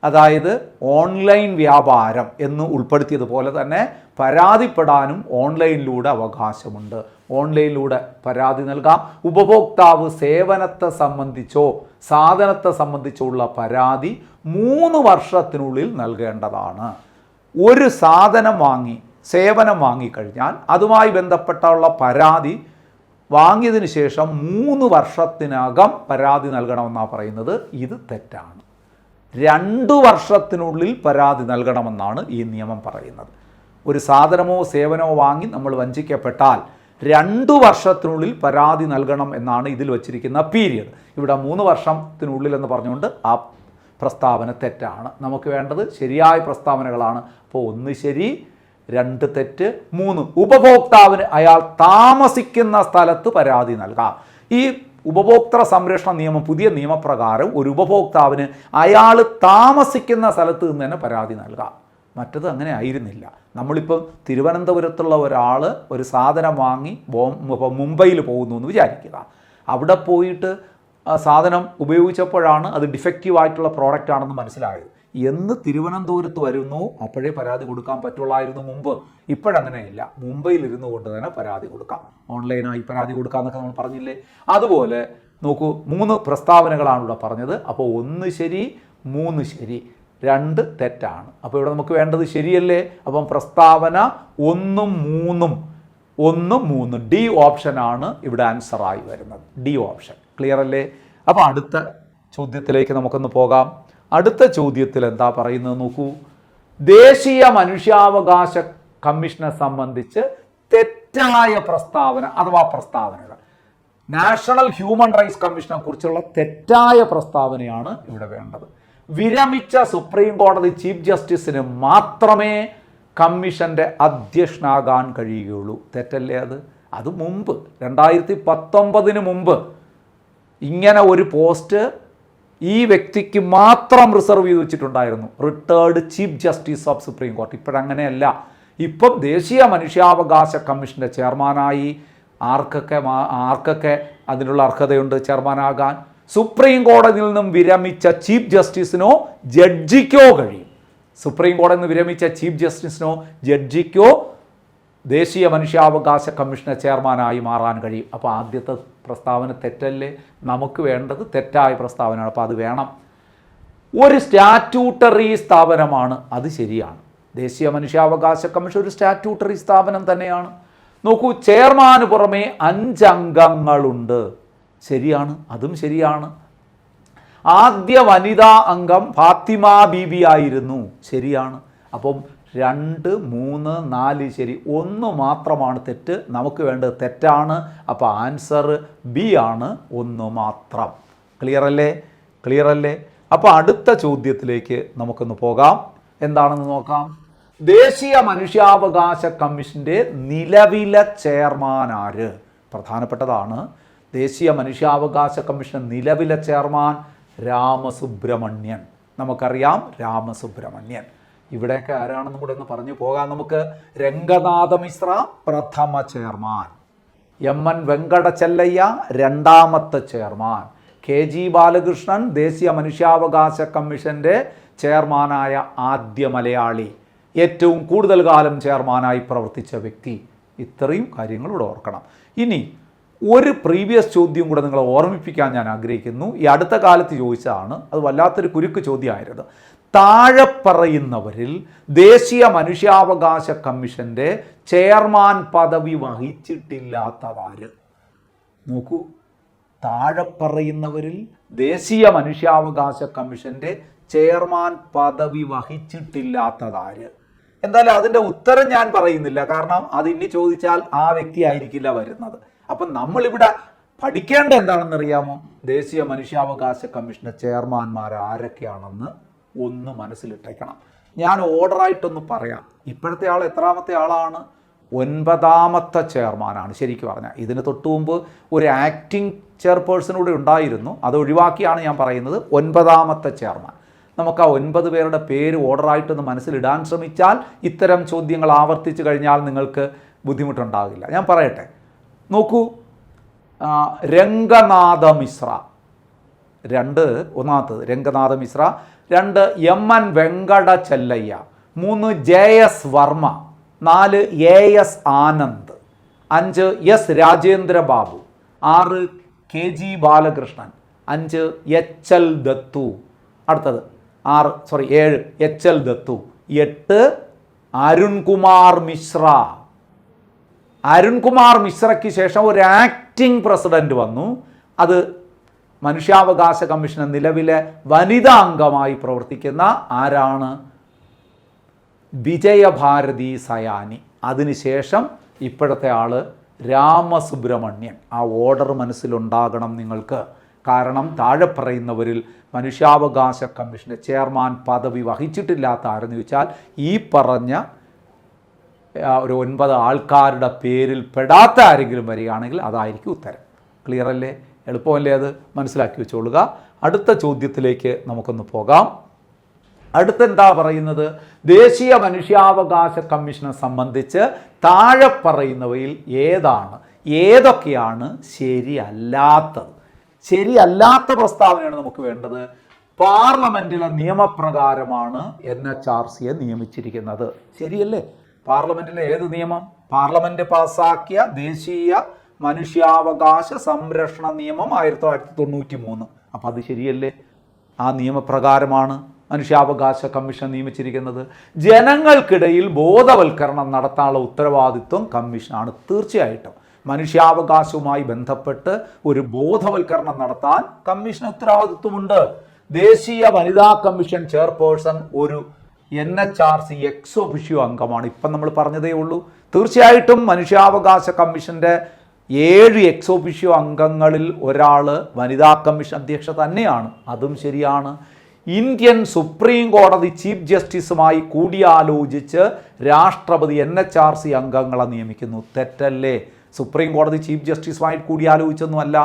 അതായത് ഓൺലൈൻ വ്യാപാരം എന്ന് ഉൾപ്പെടുത്തിയതുപോലെ തന്നെ പരാതിപ്പെടാനും ഓൺലൈനിലൂടെ അവകാശമുണ്ട്. ഓൺലൈനിലൂടെ പരാതി നൽകാം. ഉപഭോക്താവ് സേവനത്തെ സംബന്ധിച്ചോ സാധനത്തെ സംബന്ധിച്ചോ ഉള്ള പരാതി 3 വർഷത്തിനുള്ളിൽ നൽകേണ്ടതാണ്. ഒരു സാധനം വാങ്ങി സേവനം വാങ്ങിക്കഴിഞ്ഞാൽ അതുമായി ബന്ധപ്പെട്ടുള്ള പരാതി വാങ്ങിയതിന് ശേഷം 3 വർഷത്തിനകം പരാതി നൽകണമെന്നാണ് പറയുന്നത്. ഇത് തെറ്റാണ്. 2 വർഷത്തിനുള്ളിൽ പരാതി നൽകണമെന്നാണ് ഈ നിയമം പറയുന്നത്. ഒരു സാധനമോ സേവനമോ വാങ്ങി നമ്മൾ വഞ്ചിക്കപ്പെട്ടാൽ 2 വർഷത്തിനുള്ളിൽ പരാതി നൽകണം എന്നാണ് ഇതിൽ വച്ചിരിക്കുന്ന പീരിയഡ്. ഇവിടെ 3 വർഷത്തിനുള്ളിൽ എന്ന് പറഞ്ഞുകൊണ്ട് ആ പ്രസ്താവന തെറ്റാണ്. നമുക്ക് വേണ്ടത് ശരിയായ പ്രസ്താവനകളാണ്. അപ്പോൾ 1 ശരി, 2 തെറ്റ്, 3 ഉപഭോക്താവിന് അയാൾ താമസിക്കുന്ന സ്ഥലത്ത് പരാതി നൽകാം. ഈ ഉപഭോക്തൃ സംരക്ഷണ നിയമം പുതിയ നിയമപ്രകാരം ഒരു ഉപഭോക്താവിന് അയാൾ താമസിക്കുന്ന സ്ഥലത്ത് നിന്ന് തന്നെ പരാതി നൽകാം. മറ്റത് അങ്ങനെ ആയിരുന്നില്ല. നമ്മളിപ്പോൾ തിരുവനന്തപുരത്തുള്ള ഒരാൾ ഒരു സാധനം വാങ്ങി മുംബൈയിൽ പോകുന്നു എന്ന് വിചാരിക്കുക. അവിടെ പോയിട്ട് സാധനം ഉപയോഗിച്ചപ്പോഴാണ് അത് ഡിഫക്റ്റീവ് ആയിട്ടുള്ള പ്രോഡക്റ്റ് ആണെന്ന് മനസ്സിലായത്. എന്ന് തിരുവനന്തപുരത്ത് വരുന്നു അപ്പോഴേ പരാതി കൊടുക്കാൻ പറ്റുള്ളായിരുന്നു മുമ്പ്. ഇപ്പോഴങ്ങനെയില്ല. മുംബൈയിൽ ഇരുന്നു കൊണ്ട് തന്നെ പരാതി കൊടുക്കാം. ഓൺലൈനായി പരാതി കൊടുക്കാമെന്നൊക്കെ നമ്മൾ പറഞ്ഞില്ലേ. അതുപോലെ നോക്കൂ, 3 പ്രസ്താവനകളാണ് ഇവിടെ പറഞ്ഞത്. അപ്പോൾ 1 ശരി, 3 ശരി, 2 തെറ്റാണ്. അപ്പോൾ ഇവിടെ നമുക്ക് വേണ്ടത് ശരിയല്ലേ? അപ്പം പ്രസ്താവന 1ഉം 3ഉം 1, 3 ഡി ഓപ്ഷനാണ് ഇവിടെ ആൻസറായി വരുന്നത്. D option. ക്ലിയർ അല്ലേ? അപ്പോൾ അടുത്ത ചോദ്യത്തിലേക്ക് നമുക്കൊന്ന് പോകാം. അടുത്ത ചോദ്യത്തിൽ എന്താ പറയുന്നത് നോക്കൂ. ദേശീയ മനുഷ്യാവകാശ കമ്മീഷനെ സംബന്ധിച്ച് തെറ്റായ പ്രസ്താവന അഥവാ പ്രസ്താവനകൾ, നാഷണൽ ഹ്യൂമൻ റൈറ്റ്സ് കമ്മീഷനെ കുറിച്ചുള്ള തെറ്റായ പ്രസ്താവനയാണ് ഇവിടെ വേണ്ടത്. വിരമിച്ച സുപ്രീം കോടതി ചീഫ് ജസ്റ്റിസിന് മാത്രമേ കമ്മീഷന്റെ അധ്യക്ഷനാകാൻ കഴിയുകയുള്ളൂ. തെറ്റല്ലേ അത്? അത് മുമ്പ് 2019 മുമ്പ് ഇങ്ങനെ ഒരു പോസ്റ്റ് ഈ വ്യക്തിക്ക് മാത്രം റിസർവ് ചെയ്ത് വെച്ചിട്ടുണ്ടായിരുന്നു, retired chief justice of supreme കോടതി. ഇപ്പോഴങ്ങനെയല്ല. ഇപ്പം ദേശീയ മനുഷ്യാവകാശ കമ്മീഷൻ്റെ ചെയർമാനായി ആർക്കൊക്കെ അതിനുള്ള അർഹതയുണ്ട് ചെയർമാനാകാൻ? സുപ്രീം കോടതിയിൽ നിന്നും വിരമിച്ച ചീഫ് ജസ്റ്റിസിനോ ജഡ്ജിക്കോ കഴിയും. സുപ്രീം കോടതിയിൽ നിന്ന് വിരമിച്ച ചീഫ് ജസ്റ്റിസിനോ ജഡ്ജിക്കോ ദേശീയ മനുഷ്യാവകാശ കമ്മീഷന്റെ ചെയർമാനായി മാറാൻ കഴിയും. അപ്പോൾ ആദ്യത്തെ പ്രസ്താവന തെറ്റല്ലേ? നമുക്ക് വേണ്ടത് തെറ്റായ പ്രസ്താവനയാണ്. അപ്പോൾ അത് വേണം. ഒരു സ്റ്റാറ്റ്യൂട്ടറി സ്ഥാപനമാണ്, അത് ശരിയാണ്. ദേശീയ മനുഷ്യാവകാശ കമ്മീഷൻ ഒരു സ്റ്റാറ്റ്യൂട്ടറി സ്ഥാപനം തന്നെയാണ്. നോക്കൂ, ചെയർമാന് പുറമെ 5 അംഗങ്ങളുണ്ട്. ശരിയാണ്, അതും ശരിയാണ്. ആദ്യ വനിതാ അംഗം ഫാത്തിമ ബീബി ആയിരുന്നു. ശരിയാണ്. അപ്പം 2, 3, 4 ശരി, 1 മാത്രമാണ് തെറ്റ്. നമുക്ക് വേണ്ടത് തെറ്റാണ്. അപ്പോൾ ആൻസർ ബി ആണ്, 1 മാത്രം. ക്ലിയർ അല്ലേ? ക്ലിയർ അല്ലേ? അപ്പോൾ അടുത്ത ചോദ്യത്തിലേക്ക് നമുക്കൊന്ന് പോകാം. എന്താണെന്ന് നോക്കാം. ദേശീയ മനുഷ്യാവകാശ കമ്മീഷന്റെ നിലവിലെ ചെയർമാൻ ആര്? പ്രധാനപ്പെട്ടതാണ്. ദേശീയ മനുഷ്യാവകാശ കമ്മീഷൻ നിലവിലെ ചെയർമാൻ രാമസുബ്രഹ്മണ്യൻ. നമുക്കറിയാം രാമസുബ്രഹ്മണ്യൻ. ഇവിടെയൊക്കെ ആരാണെന്നും കൂടെ ഒന്ന് പറഞ്ഞു പോകാം നമുക്ക്. രംഗനാഥ മിശ്ര പ്രഥമ ചെയർമാൻ, എം.എൻ. വെങ്കടചെല്ലയ്യ രണ്ടാമത്തെ ചെയർമാൻ, KG ബാലകൃഷ്ണൻ ദേശീയ മനുഷ്യാവകാശ കമ്മീഷന്റെ ചെയർമാനായ ആദ്യ മലയാളി, ഏറ്റവും കൂടുതൽ കാലം ചെയർമാനായി പ്രവർത്തിച്ച വ്യക്തി. ഇത്രയും കാര്യങ്ങൾ ഇവിടെ ഓർക്കണം. ഇനി ഒരു പ്രീവിയസ് ചോദ്യം കൂടെ നിങ്ങളെ ഓർമ്മിപ്പിക്കാൻ ഞാൻ ആഗ്രഹിക്കുന്നു. ഈ അടുത്ത കാലത്ത് ചോദിച്ചതാണ്, അത് വല്ലാത്തൊരു കുരുക്ക് ചോദ്യമായിരുന്നു. താഴെ പറയുന്നവരിൽ ദേശീയ മനുഷ്യാവകാശ കമ്മീഷന്റെ ചെയർമാൻ പദവി വഹിച്ചിട്ടില്ലാത്തവര്? നോക്കൂ, താഴെ പറയുന്നവരിൽ ദേശീയ മനുഷ്യാവകാശ കമ്മീഷന്റെ ചെയർമാൻ പദവി വഹിച്ചിട്ടില്ലാത്തതാര്? എന്തായാലും അതിൻ്റെ ഉത്തരം ഞാൻ പറയുന്നില്ല, കാരണം അത് ഇനി ചോദിച്ചാൽ ആ വ്യക്തി ആയിരിക്കില്ല വരുന്നത്. അപ്പം നമ്മളിവിടെ പഠിക്കേണ്ട എന്താണെന്ന് അറിയാമോ? ദേശീയ മനുഷ്യാവകാശ കമ്മീഷന്റെ ചെയർമാൻമാർ ആരൊക്കെയാണെന്ന് ഒന്ന് മനസ്സിലിട്ടേക്കണം. ഞാൻ ഓർഡറായിട്ടൊന്ന് പറയാം. ഇപ്പോഴത്തെ ആൾ എത്രാമത്തെ ആളാണ്? 9ാമത്തെ ചെയർമാനാണ്. ശരിക്കും പറഞ്ഞാൽ ഇതിന് തൊട്ടു മുമ്പ് ഒരു ആക്ടിംഗ് ചെയർപേഴ്സൺ കൂടെ ഉണ്ടായിരുന്നു, അത് ഒഴിവാക്കിയാണ് ഞാൻ പറയുന്നത്. 9ാമത്തെ ചെയർമാൻ. നമുക്ക് ആ 9 പേരുടെ പേര് ഓർഡറായിട്ടൊന്ന് മനസ്സിലിടാൻ ശ്രമിച്ചാൽ ഇത്തരം ചോദ്യങ്ങൾ ആവർത്തിച്ച് കഴിഞ്ഞാൽ നിങ്ങൾക്ക് ബുദ്ധിമുട്ടുണ്ടാകില്ല. ഞാൻ പറയട്ടെ, നോക്കൂ. രംഗനാഥ മിശ്ര, ഒന്നാമത്തത് Ranganatha Mishra. 2 എം.എൻ. Venkatachaliah. 3 JS Varma. 4 AS Anand. 5 S Rajendra Babu. 6 KG Balakrishnan. 5 HL ദത്തു. അടുത്തത് 7 HL ദത്തു. 8 അരുൺകുമാർ മിശ്ര. അരുൺകുമാർ മിശ്രയ്ക്ക് ശേഷം ഒരു ആക്ടിംഗ് പ്രസിഡന്റ് വന്നു. അത് മനുഷ്യാവകാശ കമ്മീഷന് നിലവിലെ വനിതാ അംഗമായി പ്രവർത്തിക്കുന്ന ആരാണ്? വിജയഭാരതി സയാനി. അതിനുശേഷം ഇപ്പോഴത്തെ ആള് രാമസുബ്രഹ്മണ്യൻ. ആ ഓർഡർ മനസ്സിലുണ്ടാകണം നിങ്ങൾക്ക്. കാരണം താഴെ പറയുന്നവരിൽ മനുഷ്യാവകാശ കമ്മീഷന്റെ ചെയർമാൻ പദവി വഹിച്ചിട്ടില്ലാത്ത ആരെന്ന് ചോദിച്ചാൽ ഈ പറഞ്ഞ ഒരു 9 ആൾക്കാരുടെ പേരിൽ പെടാത്ത ആരെങ്കിലും വരികയാണെങ്കിൽ അതായിരിക്കും ഉത്തരം. ക്ലിയർ അല്ലേ? എളുപ്പമല്ലേ? അത് മനസ്സിലാക്കി വെച്ചോളുക. അടുത്ത ചോദ്യത്തിലേക്ക് നമുക്കൊന്ന് പോകാം. അടുത്തെന്താ പറയുന്നത്? ദേശീയ മനുഷ്യാവകാശ കമ്മീഷനെ സംബന്ധിച്ച് താഴെ പറയുന്നവയിൽ ഏതൊക്കെയാണ് ശരിയല്ലാത്തത്? ശരിയല്ലാത്ത പ്രസ്താവനയാണ് നമുക്ക് വേണ്ടത്. പാർലമെന്റിലെ നിയമപ്രകാരമാണ് NHRCയെ നിയമിച്ചിരിക്കുന്നത്. ശരിയല്ലേ? പാർലമെന്റിലെ ഏത് നിയമം? പാർലമെന്റ് പാസാക്കിയ ദേശീയ മനുഷ്യാവകാശ സംരക്ഷണ നിയമം 1993. അപ്പം അത് ശരിയല്ലേ? ആ നിയമപ്രകാരമാണ് മനുഷ്യാവകാശ കമ്മീഷൻ നിയമിച്ചിരിക്കുന്നത്? ജനങ്ങൾക്കിടയിൽ ബോധവൽക്കരണം നടത്താനുള്ള ഉത്തരവാദിത്വം കമ്മീഷനാണ്. തീർച്ചയായിട്ടും മനുഷ്യാവകാശവുമായി ബന്ധപ്പെട്ട് ഒരു ബോധവൽക്കരണം നടത്താൻ കമ്മീഷന് ഉത്തരവാദിത്വമുണ്ട്. ദേശീയ വനിതാ കമ്മീഷൻ ചെയർപേഴ്സൺ ഒരു NHRC എക്സ് ഒഫിഷ്യോ അംഗമാണ്. ഇപ്പം നമ്മൾ പറഞ്ഞതേ ഉള്ളൂ. തീർച്ചയായിട്ടും മനുഷ്യാവകാശ കമ്മീഷൻ്റെ 7 എക്സ് ഒഫിഷ്യോ അംഗങ്ങളിൽ ഒരാൾ വനിതാ കമ്മീഷൻ അധ്യക്ഷ തന്നെയാണ്. അതും ശരിയാണ്. ഇന്ത്യൻ സുപ്രീം കോടതി ചീഫ് ജസ്റ്റിസുമായി കൂടിയാലോചിച്ച് രാഷ്ട്രപതി NHRC അംഗങ്ങളെ നിയമിക്കുന്നു. തെറ്റല്ലേ? സുപ്രീം കോടതി ചീഫ് ജസ്റ്റിസുമായി കൂടിയാലോചിച്ചൊന്നുമല്ല.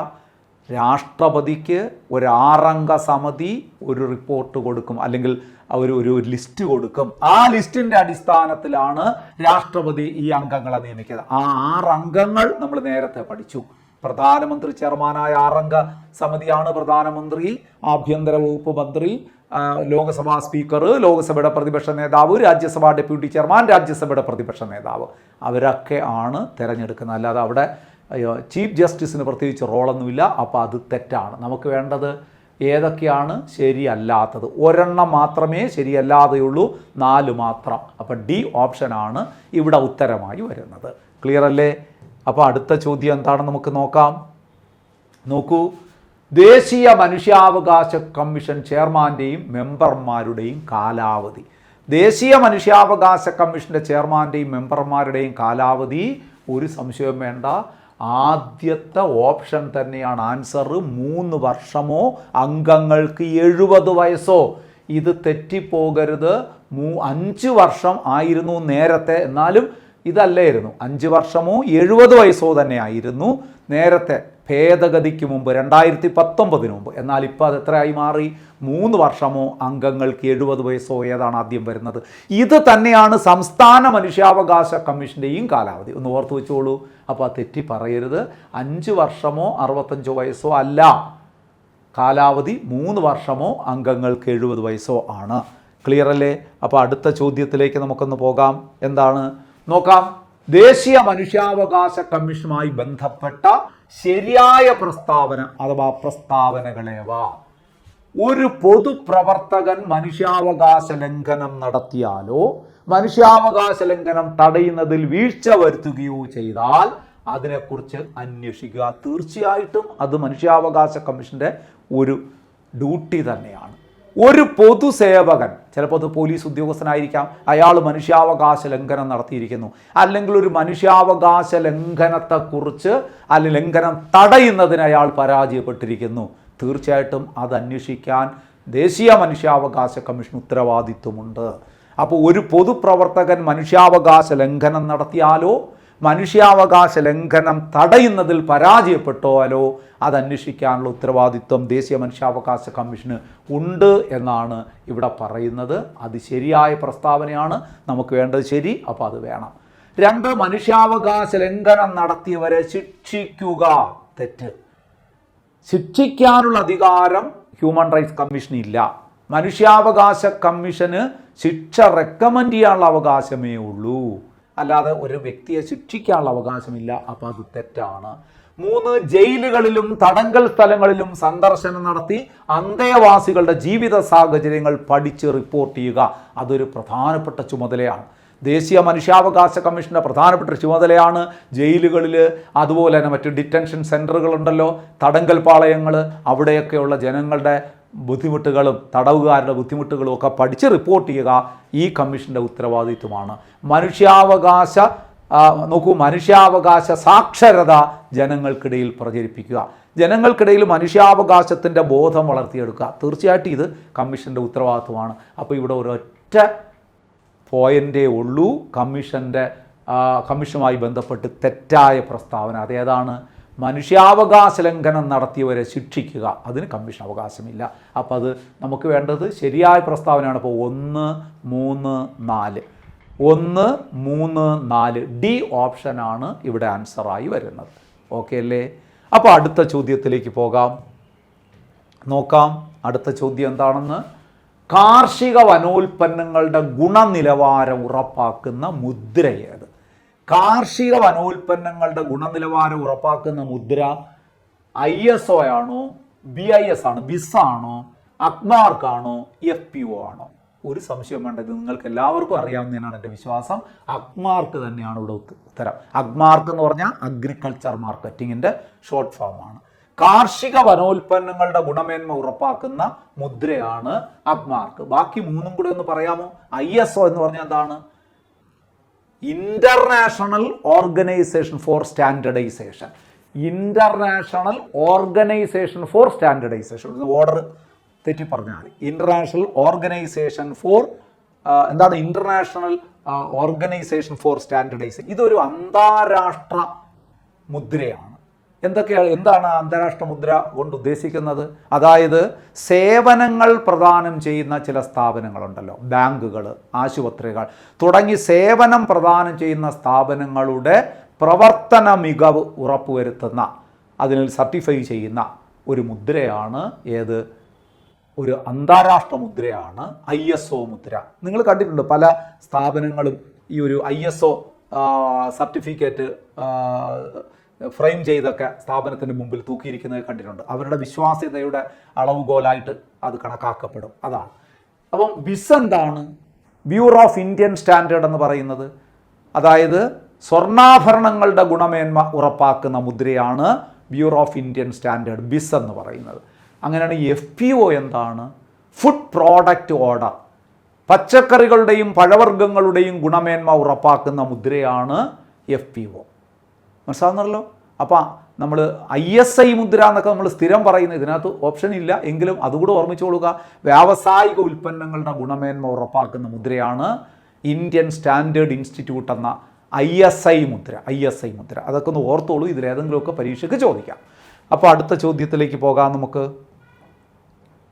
രാഷ്ട്രപതിക്ക് ഒരു 6 അംഗ സമിതി ഒരു റിപ്പോർട്ട് കൊടുക്കും, അല്ലെങ്കിൽ ഒരു ലിസ്റ്റ് കൊടുക്കും. ആ ലിസ്റ്റിന്റെ അടിസ്ഥാനത്തിലാണ് രാഷ്ട്രപതി ഈ അംഗങ്ങളെ നിയമിക്കുന്നത്. ആ 6 അംഗങ്ങൾ നമ്മൾ നേരത്തെ പഠിച്ചു. പ്രധാനമന്ത്രി ചെയർമാനായ 6 അംഗ സമിതിയാണ് പ്രധാനമന്ത്രി, ആഭ്യന്തര വകുപ്പ് മന്ത്രി, ലോക്സഭാ സ്പീക്കർ, ലോക്സഭയുടെ പ്രതിപക്ഷ നേതാവ്, രാജ്യസഭാ ഡെപ്യൂട്ടി ചെയർമാൻ, രാജ്യസഭയുടെ പ്രതിപക്ഷ നേതാവ്. അവരൊക്കെ ആണ് തിരഞ്ഞെടുക്കുന്നത്. അല്ലാതെ അവിടെ ചീഫ് ജസ്റ്റിസിന് പ്രത്യേകിച്ച് റോളൊന്നുമില്ല. അപ്പോൾ അത് തെറ്റാണ്. നമുക്ക് വേണ്ടത് ഏതൊക്കെയാണ് ശരിയല്ലാത്തത്? ഒരെണ്ണം മാത്രമേ ശരിയല്ലാതെയുള്ളൂ, 4 മാത്രം. അപ്പോൾ D ഓപ്ഷനാണ് ഇവിടെ ഉത്തരമായി വരുന്നത്. ക്ലിയർ അല്ലേ? അപ്പോൾ അടുത്ത ചോദ്യം എന്താണെന്ന് നമുക്ക് നോക്കാം. നോക്കൂ, ദേശീയ മനുഷ്യാവകാശ കമ്മീഷൻ ചെയർമാൻ്റെയും മെമ്പർമാരുടെയും കാലാവധി. ദേശീയ മനുഷ്യാവകാശ കമ്മീഷൻ്റെ ചെയർമാൻ്റെയും മെമ്പർമാരുടെയും കാലാവധി ഒരു സംശയവും വേണ്ട, ആദ്യത്തെ ഓപ്ഷൻ തന്നെയാണ് ആൻസർ. 3 വർഷമോ അംഗങ്ങൾക്ക് 70 വയസ്സോ. ഇത് തെറ്റിപ്പോകരുത്. 5 വർഷം ആയിരുന്നു നേരത്തെ, എന്നാലും ഇതല്ലായിരുന്നു. 5 വർഷമോ 70 വയസ്സോ തന്നെ ആയിരുന്നു നേരത്തെ, ഭേദഗതിക്ക് മുമ്പ് 2019 മുമ്പ്. എന്നാൽ ഇപ്പോൾ അത് എത്രയായി മാറി? 3 വർഷമോ അംഗങ്ങൾക്ക് 70 വയസ്സോ. ഏതാണ് ആദ്യം വരുന്നത്? ഇത് തന്നെയാണ് സംസ്ഥാന മനുഷ്യാവകാശ കമ്മീഷൻ്റെയും കാലാവധി. ഒന്ന് ഓർത്ത് വെച്ചോളൂ. അപ്പോൾ ആ തെറ്റി പറയരുത്. 5 വർഷമോ 65 വയസ്സോ അല്ല കാലാവധി, 3 വർഷമോ അംഗങ്ങൾക്ക് 70 വയസ്സോ ആണ്. ക്ലിയർ അല്ലേ? അപ്പോൾ അടുത്ത ചോദ്യത്തിലേക്ക് നമുക്കൊന്ന് പോകാം. എന്താണ് നോക്കാം. ദേശീയ മനുഷ്യാവകാശ കമ്മീഷനുമായി ബന്ധപ്പെട്ട ശരിയായ പ്രസ്താവന അഥവാ പ്രസ്താവനകളേവ. ഒരു പൊതുപ്രവർത്തകൻ മനുഷ്യാവകാശ ലംഘനം നടത്തിയാലോ മനുഷ്യാവകാശ ലംഘനം തടയുന്നതിൽ വീഴ്ച വരുത്തുകയോ ചെയ്താൽ അതിനെക്കുറിച്ച് അന്വേഷിക്കുക. തീർച്ചയായിട്ടും അത് മനുഷ്യാവകാശ കമ്മീഷൻ്റെ ഒരു ഡ്യൂട്ടി തന്നെയാണ്. ഒരു പൊതുസേവകൻ, ചിലപ്പോൾ അത് പോലീസ് ഉദ്യോഗസ്ഥനായിരിക്കാം, അയാൾ മനുഷ്യാവകാശ ലംഘനം നടത്തിയിരിക്കുന്നു, അല്ലെങ്കിൽ ഒരു മനുഷ്യാവകാശ ലംഘനത്തെക്കുറിച്ച് അല്ലെങ്കിൽ ലംഘനം തടയുന്നതിന് അയാൾ പരാജയപ്പെട്ടിരിക്കുന്നു. തീർച്ചയായിട്ടും അത് അന്വേഷിക്കാൻ ദേശീയ മനുഷ്യാവകാശ കമ്മീഷൻ ഉത്തരവാദിത്വമുണ്ട്. അപ്പോൾ ഒരു പൊതുപ്രവർത്തകൻ മനുഷ്യാവകാശ ലംഘനം നടത്തിയാലോ മനുഷ്യാവകാശ ലംഘനം തടയുന്നതിൽ പരാജയപ്പെട്ടാലോ അത് അന്വേഷിക്കാനുള്ള ഉത്തരവാദിത്വം ദേശീയ മനുഷ്യാവകാശ കമ്മീഷന് ഉണ്ട് എന്നാണ് ഇവിടെ പറയുന്നത്. അത് ശരിയായ പ്രസ്താവനയാണ്. നമുക്ക് വേണ്ടത് ശരി, അപ്പോൾ അത് വേണം. 2, മനുഷ്യാവകാശ ലംഘനം നടത്തിയവരെ ശിക്ഷിക്കുക. തെറ്റ്. ശിക്ഷിക്കാനുള്ള അധികാരം ഹ്യൂമൻ റൈറ്റ്സ് കമ്മീഷന് ഇല്ല. മനുഷ്യാവകാശ കമ്മീഷന് ശിക്ഷ റെക്കമെൻഡ് ചെയ്യാനുള്ള അവകാശമേ ഉള്ളൂ, അല്ലാതെ ഒരു വ്യക്തിയെ ശിക്ഷിക്കാനുള്ള അവകാശമില്ല. അപ്പോൾ അത് തെറ്റാണ്. 3, ജയിലുകളിലും തടങ്കൽ സ്ഥലങ്ങളിലും സന്ദർശനം നടത്തി അന്തേവാസികളുടെ ജീവിത സാഹചര്യങ്ങൾ പഠിച്ച് റിപ്പോർട്ട് ചെയ്യുക. അതൊരു പ്രധാനപ്പെട്ട ചുമതലയാണ്. ദേശീയ മനുഷ്യാവകാശ കമ്മീഷൻ്റെ പ്രധാനപ്പെട്ട ചുമതലയാണ്. ജയിലുകളിൽ, അതുപോലെ തന്നെ മറ്റ് ഡിറ്റൻഷൻ സെൻ്ററുകളുണ്ടല്ലോ, തടങ്കൽ പാളയങ്ങൾ, അവിടെയൊക്കെയുള്ള ജനങ്ങളുടെ ബുദ്ധിമുട്ടുകളും തടവുകാരുടെ ബുദ്ധിമുട്ടുകളും ഒക്കെ പഠിച്ച് റിപ്പോർട്ട് ചെയ്യുക ഈ കമ്മീഷൻ്റെ ഉത്തരവാദിത്വമാണ്. മനുഷ്യാവകാശ സാക്ഷരത ജനങ്ങൾക്കിടയിൽ പ്രചരിപ്പിക്കുക, ജനങ്ങൾക്കിടയിൽ മനുഷ്യാവകാശത്തിൻ്റെ ബോധം വളർത്തിയെടുക്കുക. തീർച്ചയായിട്ടും ഇത് കമ്മീഷൻ്റെ ഉത്തരവാദിത്വമാണ്. അപ്പോൾ ഇവിടെ ഒരൊറ്റ പോയിൻ്റേ ഉള്ളൂ കമ്മീഷനുമായി ബന്ധപ്പെട്ട് തെറ്റായ പ്രസ്താവന. അതേതാണ്? മനുഷ്യാവകാശ ലംഘനം നടത്തിയവരെ ശിക്ഷിക്കുക. അതിന് കമ്മീഷൻ അവകാശമില്ല. അപ്പോൾ അത് നമുക്ക് വേണ്ടത് ശരിയായ പ്രസ്താവനയാണ്. അപ്പോൾ 1, 3, 4 1, 3, 4 D ഓപ്ഷനാണ് ഇവിടെ ആൻസറായി വരുന്നത്. ഓക്കെ അല്ലേ? അപ്പോൾ അടുത്ത ചോദ്യത്തിലേക്ക് പോകാം. നോക്കാം അടുത്ത ചോദ്യം എന്താണെന്ന്. കാർഷിക വനോൽപ്പന്നങ്ങളുടെ ഗുണനിലവാരം ഉറപ്പാക്കുന്ന മുദ്ര ഏത്? കാർഷിക വനോൽപ്പന്നങ്ങളുടെ ഗുണനിലവാരം ഉറപ്പാക്കുന്ന മുദ്ര ISO ആണോ, BIS ആണോ, BIS ആണോ, അഗ്മാർക്കാണോ FPO ആണോ? ഒരു സംശയം വേണ്ട, ഇത് നിങ്ങൾക്ക് എല്ലാവർക്കും അറിയാവുന്നതിനാണ് എൻ്റെ വിശ്വാസം. അഗ്മാർക്ക് തന്നെയാണ് ഇവിടെ ഉത്തരം. അഗ്മാർക്ക് എന്ന് പറഞ്ഞാൽ അഗ്രികൾച്ചർ മാർക്കറ്റിങ്ങിൻ്റെ ഷോർട്ട് ഫോമാണ്. കാർഷിക വനോൽപ്പന്നങ്ങളുടെ ഗുണമേന്മ ഉറപ്പാക്കുന്ന മുദ്രയാണ് അഗ്മാർക്ക്. ബാക്കി മൂന്നും കൂടെ ഒന്ന് പറയാമോ? ISO എന്ന് പറഞ്ഞാൽ എന്താണ്? International organisation for standardisation. International organisation for standardisation. Order തെറ്റി പറഞ്ഞാൽ ഇന്റർനാഷണൽ ഓർഗനൈസേഷൻ ഫോർ എന്താണ്? International organisation for standardisation. ഇതൊരു അന്താരാഷ്ട്ര മുദ്രയാണ്. എന്താണ് അന്താരാഷ്ട്ര മുദ്ര കൊണ്ട് ഉദ്ദേശിക്കുന്നത്? അതായത് സേവനങ്ങൾ പ്രദാനം ചെയ്യുന്ന ചില സ്ഥാപനങ്ങളുണ്ടല്ലോ, ബാങ്കുകൾ, ആശുപത്രികൾ തുടങ്ങി സേവനം പ്രദാനം ചെയ്യുന്ന സ്ഥാപനങ്ങളുടെ പ്രവർത്തന മികവ് ഉറപ്പുവരുത്തുന്ന, അതിൽ സർട്ടിഫൈ ചെയ്യുന്ന ഒരു മുദ്രയാണ് ഏത്? ഒരു അന്താരാഷ്ട്ര മുദ്രയാണ് ISO മുദ്ര. നിങ്ങൾ കണ്ടിട്ടുണ്ട് പല സ്ഥാപനങ്ങളും ഈ ഒരു ISO സർട്ടിഫിക്കറ്റ് ഫ്രെയിം ചെയ്തൊക്കെ സ്ഥാപനത്തിന് മുമ്പിൽ തൂക്കിയിരിക്കുന്നത് കണ്ടിട്ടുണ്ട്. അവരുടെ വിശ്വാസ്യതയുടെ അളവുകോലായിട്ട് അത് കണക്കാക്കപ്പെടും. അതാണ്. അപ്പം BIS എന്താണ്? ബ്യൂറോ ഓഫ് ഇന്ത്യൻ സ്റ്റാൻഡേർഡ് എന്ന് പറയുന്നത്. അതായത് സ്വർണ്ണാഭരണങ്ങളുടെ ഗുണമേന്മ ഉറപ്പാക്കുന്ന മുദ്രയാണ് bureau of Indian standard, BIS എന്ന് പറയുന്നത്. അങ്ങനെയാണ് FPO എന്താണ്? Food product order. പച്ചക്കറികളുടെയും പഴവർഗ്ഗങ്ങളുടെയും ഗുണമേന്മ ഉറപ്പാക്കുന്ന മുദ്രയാണ് FPO. മനസ്സിലാവുന്നല്ലോ. അപ്പം നമ്മൾ ISI മുദ്ര എന്നൊക്കെ നമ്മൾ സ്ഥിരം പറയുന്നത്, ഇതിനകത്ത് ഓപ്ഷൻ ഇല്ല എങ്കിലും അതുകൂടെ ഓർമ്മിച്ചോളുക. വ്യാവസായിക ഉൽപ്പന്നങ്ങളുടെ ഗുണമേന്മ ഉറപ്പാക്കുന്ന മുദ്രയാണ് ഇന്ത്യൻ സ്റ്റാൻഡേർഡ് ഇൻസ്റ്റിറ്റ്യൂട്ട് എന്ന ISI മുദ്ര. ISI മുദ്ര അതൊക്കെ ഒന്ന് ഓർത്തോളൂ, ഇതിലേതെങ്കിലുമൊക്കെ പരീക്ഷയ്ക്ക് ചോദിക്കാം. അപ്പോൾ അടുത്ത ചോദ്യത്തിലേക്ക് പോകാം. നമുക്ക്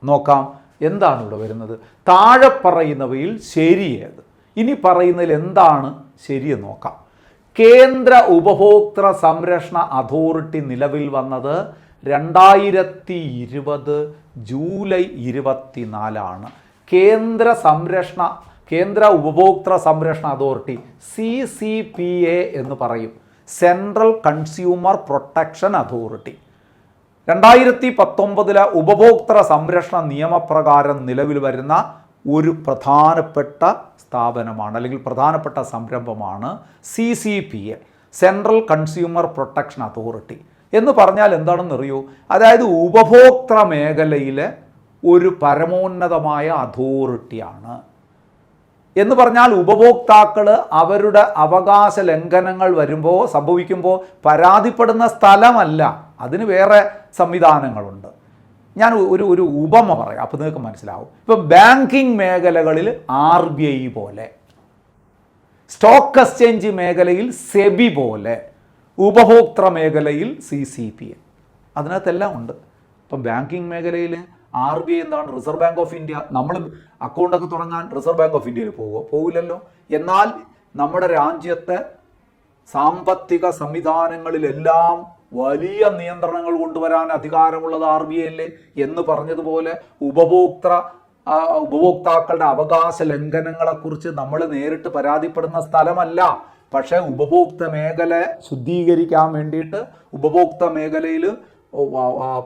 നോക്കാം എന്താണ് ഇവിടെ വരുന്നത്. താഴെ പറയുന്നവയിൽ ശരിയേത്? ഇനി പറയുന്നതിൽ എന്താണ് ശരിയെന്ന് നോക്കാം. കേന്ദ്ര ഉപഭോക്തൃ സംരക്ഷണ അതോറിറ്റി നിലവിൽ വന്നത് 2020 ജൂലൈ 24 കേന്ദ്ര ഉപഭോക്തൃ സംരക്ഷണ അതോറിറ്റി, CCPA എന്ന് പറയും, സെൻട്രൽ കൺസ്യൂമർ പ്രൊട്ടക്ഷൻ അതോറിറ്റി. 2019 ഉപഭോക്തൃ സംരക്ഷണ നിയമപ്രകാരം നിലവിൽ വരുന്ന ഒരു പ്രധാനപ്പെട്ട സ്ഥാപനമാണ് അല്ലെങ്കിൽ പ്രധാനപ്പെട്ട സംരംഭമാണ് CCPA, central consumer protection authority. എന്ന് പറഞ്ഞാൽ എന്താണെന്ന് അറിയൂ? അതായത് ഉപഭോക്തൃ മേഖലയിലെ ഒരു പരമോന്നതമായ അതോറിറ്റിയാണ്. എന്ന് പറഞ്ഞാൽ ഉപഭോക്താക്കൾ അവരുടെ അവകാശ ലംഘനങ്ങൾ സംഭവിക്കുമ്പോൾ പരാതിപ്പെടുന്ന സ്ഥലമല്ല, അതിന് വേറെ സംവിധാനങ്ങളുണ്ട്. ഞാൻ ഒരു ഉപമ പറയാം, അപ്പോൾ നിങ്ങൾക്ക് മനസ്സിലാവും. ഇപ്പം ബാങ്കിങ് മേഖലകളിൽ RBI പോലെ, സ്റ്റോക്ക് എക്സ്ചേഞ്ച് മേഖലയിൽ SEBI പോലെ, ഉപഭോക്തൃ മേഖലയിൽ CCPA, അതിനകത്തെല്ലാം ഉണ്ട്. ഇപ്പം ബാങ്കിങ് മേഖലയിൽ RBI എന്താണ്? Reserve bank of India. നമ്മൾ അക്കൗണ്ടൊക്കെ തുടങ്ങാൻ റിസർവ് ബാങ്ക് ഓഫ് ഇന്ത്യയിൽ പോകില്ലല്ലോ. എന്നാൽ നമ്മുടെ രാജ്യത്തെ സാമ്പത്തിക സംവിധാനങ്ങളിലെല്ലാം വലിയ നിയന്ത്രണങ്ങൾ കൊണ്ടുവരാൻ അധികാരമുള്ളത് RBI അല്ലേ? എന്ന് പറഞ്ഞതുപോലെ ഉപഭോക്താക്കളുടെ അവകാശ ലംഘനങ്ങളെക്കുറിച്ച് നമ്മൾ നേരിട്ട് പരാതിപ്പെടുന്ന സ്ഥലമല്ല. പക്ഷേ ഉപഭോക്തൃ മേഖല ശുദ്ധീകരിക്കാൻ വേണ്ടിയിട്ട് ഉപഭോക്തൃ മേഖലയിൽ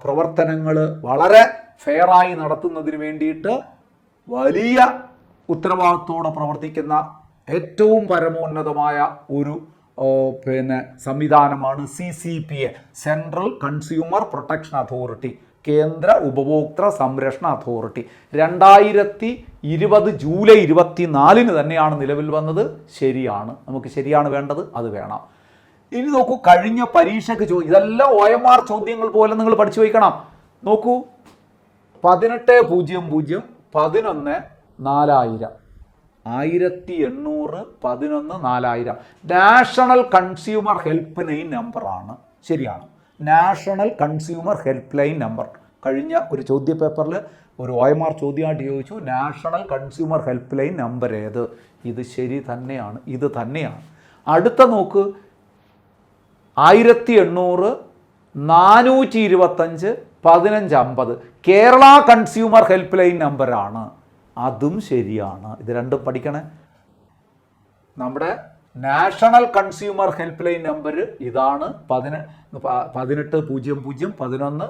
പ്രവർത്തനങ്ങൾ വളരെ ഫെയറായി നടത്തുന്നതിന് വേണ്ടിയിട്ട് വലിയ ഉത്തരവാദിത്തത്തോടെ പ്രവർത്തിക്കുന്ന ഏറ്റവും പരമോന്നതമായ ഒരു സംവിധാനമാണ് CCPA, central consumer protection authority, കേന്ദ്ര ഉപഭോക്തൃ സംരക്ഷണ അതോറിറ്റി. 2020 ജൂലൈ 24 തന്നെയാണ് നിലവിൽ വന്നത്. ശരിയാണ്, നമുക്ക് ശരിയാണ് വേണ്ടത്, അത് വേണം. ഇനി നോക്കൂ, കഴിഞ്ഞ പരീക്ഷയ്ക്ക് ഇതെല്ലാം OMR ചോദ്യങ്ങൾ പോലെ നിങ്ങൾ പഠിച്ചു വയ്ക്കണം. നോക്കൂ, 1800 11 4000 1800 11 4000 നാഷണൽ കൺസ്യൂമർ ഹെൽപ്പ് ലൈൻ നമ്പറാണ്. ശരിയാണ്, national consumer help line number. കഴിഞ്ഞ ഒരു ചോദ്യ പേപ്പറിൽ ഒരു OMR ചോദ്യമായിട്ട് ചോദിച്ചു, national consumer help line number ഏത്? ഇത് ശരി തന്നെയാണ്, ഇത് തന്നെയാണ്. അടുത്ത നോക്ക്, 1800 425 1550 കേരള കൺസ്യൂമർ ഹെൽപ്പ് ലൈൻ നമ്പറാണ്. അതും ശരിയാണ്. ഇത് രണ്ടും പഠിക്കണേ. നമ്മുടെ national consumer help line number ഇതാണ് 1800 11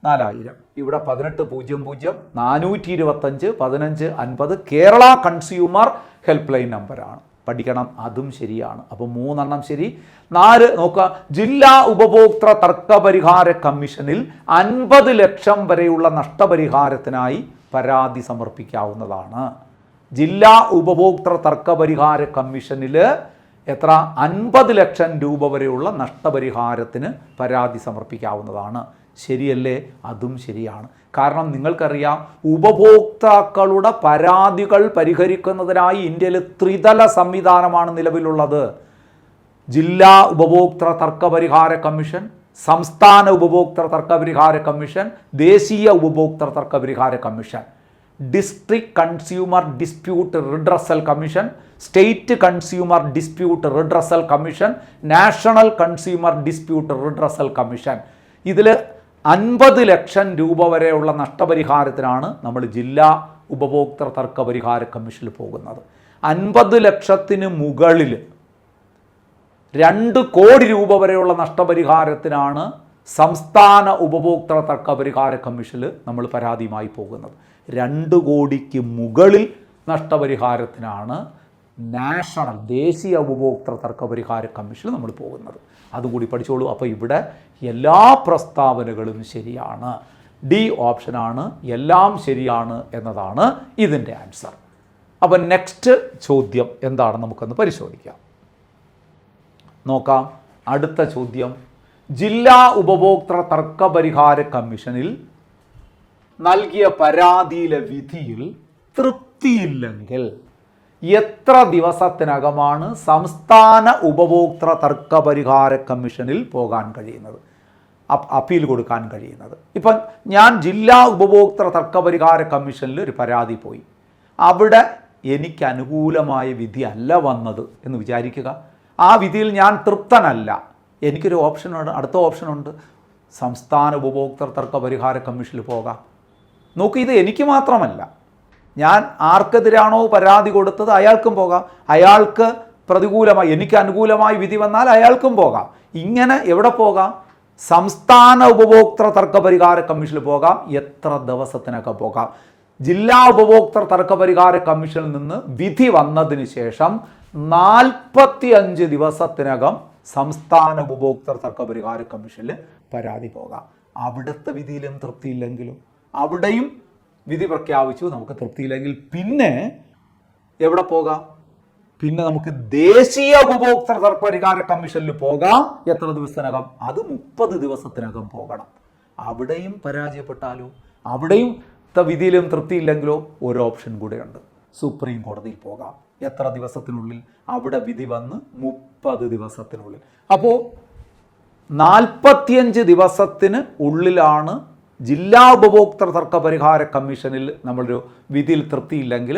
4000. ഇവിടെ 1800 425 1550 കേരള കൺസ്യൂമർ ഹെൽപ്പ് ലൈൻ നമ്പറാണ്. പഠിക്കണം, അതും ശരിയാണ്. അപ്പോൾ 3 ശരി. 4 നോക്കുക, ജില്ലാ ഉപഭോക്തൃ തർക്ക പരിഹാര കമ്മീഷനിൽ 50 ലക്ഷം വരെയുള്ള നഷ്ടപരിഹാരത്തിനായി പരാതി സമർപ്പിക്കാവുന്നതാണ്. ജില്ലാ ഉപഭോക്തൃ തർക്ക പരിഹാര കമ്മീഷനിൽ എത്ര 50 ലക്ഷം രൂപ വരെയുള്ള നഷ്ടപരിഹാരത്തിന് പരാതി സമർപ്പിക്കാവുന്നതാണ്. ശരിയല്ലേ? അതും ശരിയാണ്. കാരണം നിങ്ങൾക്കറിയാം, ഉപഭോക്താക്കളുടെ പരാതികൾ പരിഹരിക്കുന്നതിനായി ഇന്ത്യയിൽ ത്രിതല സംവിധാനമാണ് നിലവിലുള്ളത്. ജില്ലാ ഉപഭോക്തൃ തർക്ക പരിഹാര കമ്മീഷൻ, സംസ്ഥാന ഉപഭോക്തൃ തർക്ക പരിഹാര കമ്മീഷൻ, ദേശീയ ഉപഭോക്തൃ തർക്ക പരിഹാര commission, district consumer dispute redressal commission, state consumer dispute redressal commission, national consumer dispute redressal commission. ഇതിൽ 50 ലക്ഷം രൂപ വരെയുള്ള നഷ്ടപരിഹാരത്തിനാണ് നമ്മൾ ജില്ലാ ഉപഭോക്തൃ തർക്ക പരിഹാര കമ്മീഷനിൽ പോകുന്നത്. 50 ലക്ഷത്തിന് മുകളിൽ 2 കോടി രൂപ വരെയുള്ള നഷ്ടപരിഹാരത്തിനാണ് സംസ്ഥാന ഉപഭോക്തൃ തർക്ക പരിഹാര കമ്മീഷനിൽ നമ്മൾ പരാതിയുമായി പോകുന്നത്. 2 കോടിക്ക് മുകളിൽ നഷ്ടപരിഹാരത്തിനാണ് നാഷണൽ ദേശീയ ഉപഭോക്തൃ തർക്ക പരിഹാര കമ്മീഷനിൽ നമ്മൾ പോകുന്നത്. അതുകൂടി പഠിച്ചോളൂ. അപ്പോൾ ഇവിടെ എല്ലാ പ്രസ്താവനകളും ശരിയാണ്. ഡി ഓപ്ഷനാണ് എല്ലാം ശരിയാണ് എന്നതാണ് ഇതിൻ്റെ ആൻസർ. അപ്പോൾ നെക്സ്റ്റ് ചോദ്യം എന്താണെന്ന് നമുക്കൊന്ന് പരിശോധിക്കാം. നോക്കാം. അടുത്ത ചോദ്യം, ജില്ലാ ഉപഭോക്തൃ തർക്ക പരിഹാര കമ്മീഷനിൽ നൽകിയ പരാതിയിലെ വിധിയിൽ തൃപ്തിയില്ലെങ്കിൽ എത്ര ദിവസത്തിനകമാണ് സംസ്ഥാന ഉപഭോക്തൃ തർക്ക പരിഹാര കമ്മീഷനിൽ പോകാൻ കഴിയുന്നത്, അപ്പീൽ കൊടുക്കാൻ കഴിയുന്നത്? ഇപ്പം ഞാൻ ജില്ലാ ഉപഭോക്തൃ തർക്ക പരിഹാര കമ്മീഷനിൽ ഒരു പരാതി പോയി, അവിടെ എനിക്ക് അനുകൂലമായ വിധി അല്ല വന്നത് എന്ന് വിചാരിക്കുക. ആ വിധിയിൽ ഞാൻ തൃപ്തനല്ല. എനിക്കൊരു ഓപ്ഷനുണ്ട്, അടുത്ത ഓപ്ഷനുണ്ട്, സംസ്ഥാന ഉപഭോക്തൃ തർക്ക പരിഹാര കമ്മീഷനിൽ പോകാം. നോക്കൂ, ഇത് എനിക്ക് മാത്രമല്ല, ഞാൻ ആർക്കെതിരാണോ പരാതി കൊടുത്തത് അയാൾക്കും പോകാം. അയാൾക്ക് പ്രതികൂലമായി, എനിക്ക് അനുകൂലമായി വിധി വന്നാൽ അയാൾക്കും പോകാം. ഇങ്ങനെ എവിടെ പോകാം? സംസ്ഥാന ഉപഭോക്തൃ തർക്ക പരിഹാര കമ്മീഷനിൽ പോകാം. എത്ര ദിവസത്തിനൊക്കെ പോകാം? ജില്ലാ ഉപഭോക്തൃ തർക്ക പരിഹാര കമ്മീഷനിൽ നിന്ന് വിധി വന്നതിന് ശേഷം 45 ദിവസത്തിനകം സംസ്ഥാന ഉപഭോക്തൃ തർക്ക പരിഹാര കമ്മീഷനിൽ പരാതി പോകാം. അവിടുത്തെ വിധിയിലും തൃപ്തിയില്ലെങ്കിലും, അവിടെയും വിധി പ്രഖ്യാപിച്ചു, നമുക്ക് തൃപ്തിയില്ലെങ്കിൽ പിന്നെ എവിടെ പോകാം? പിന്നെ നമുക്ക് ദേശീയ ഉപഭോക്തൃ തർക്ക പരിഹാര കമ്മീഷനിൽ പോകാം. എത്ര ദിവസത്തിനകം? അത് 30 ദിവസത്തിനകം പോകണം. അവിടെയും പരാജയപ്പെട്ടാലോ, അവിടെയും വിധിയിലും തൃപ്തിയില്ലെങ്കിലോ ഒരു ഓപ്ഷൻ കൂടെയുണ്ട്, സുപ്രീം കോടതിയിൽ പോകാം. എത്ര ദിവസത്തിനുള്ളിൽ? അവിടെ വിധി വന്ന് 30 ദിവസത്തിനുള്ളിൽ. അപ്പോൾ 45 ദിവസത്തിന് ഉള്ളിലാണ് ജില്ലാ ഉപഭോക്തൃ തർക്ക പരിഹാര കമ്മീഷനിൽ നമ്മളൊരു വിധിയിൽ തൃപ്തിയില്ലെങ്കിൽ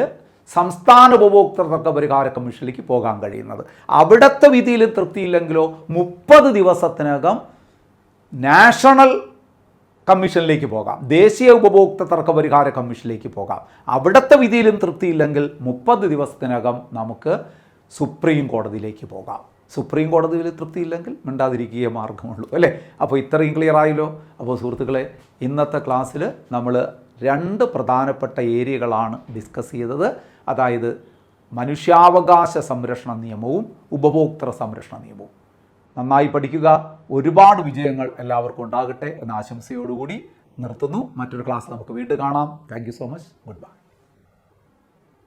സംസ്ഥാന ഉപഭോക്തൃ തർക്ക പരിഹാര കമ്മീഷനിലേക്ക് പോകാൻ കഴിയുന്നത്. അവിടുത്തെ വിധിയിൽ തൃപ്തിയില്ലെങ്കിലോ 30 ദിവസത്തിനകം നാഷണൽ കമ്മീഷനിലേക്ക് പോകാം, ദേശീയ ഉപഭോക്തൃ തർക്ക പരിഹാര കമ്മീഷനിലേക്ക് പോകാം. അവിടുത്തെ വിധിയിലും തൃപ്തിയില്ലെങ്കിൽ 30 ദിവസത്തിനകം നമുക്ക് സുപ്രീം കോടതിയിലേക്ക് പോകാം. സുപ്രീം കോടതിയിൽ തൃപ്തിയില്ലെങ്കിൽ മിണ്ടാതിരിക്കുകയേ മാർഗമുള്ളൂ, അല്ലേ? അപ്പോൾ ഇത്രയും ക്ലിയർ ആയല്ലോ. അപ്പോൾ സുഹൃത്തുക്കളെ, ഇന്നത്തെ ക്ലാസ്സിൽ നമ്മൾ 2 പ്രധാനപ്പെട്ട ഏരിയകളാണ് ഡിസ്കസ് ചെയ്തത്. അതായത് മനുഷ്യാവകാശ സംരക്ഷണ നിയമവും ഉപഭോക്തൃ സംരക്ഷണ നിയമവും. നന്നായി പഠിക്കുക. ഒരുപാട് വിജയങ്ങൾ എല്ലാവർക്കും ഉണ്ടാകട്ടെ എന്ന ആശംസയോടുകൂടി നിർത്തുന്നു. മറ്റൊരു ക്ലാസ് നമുക്ക് വീണ്ടും കാണാം. Thank you so much. Good bye.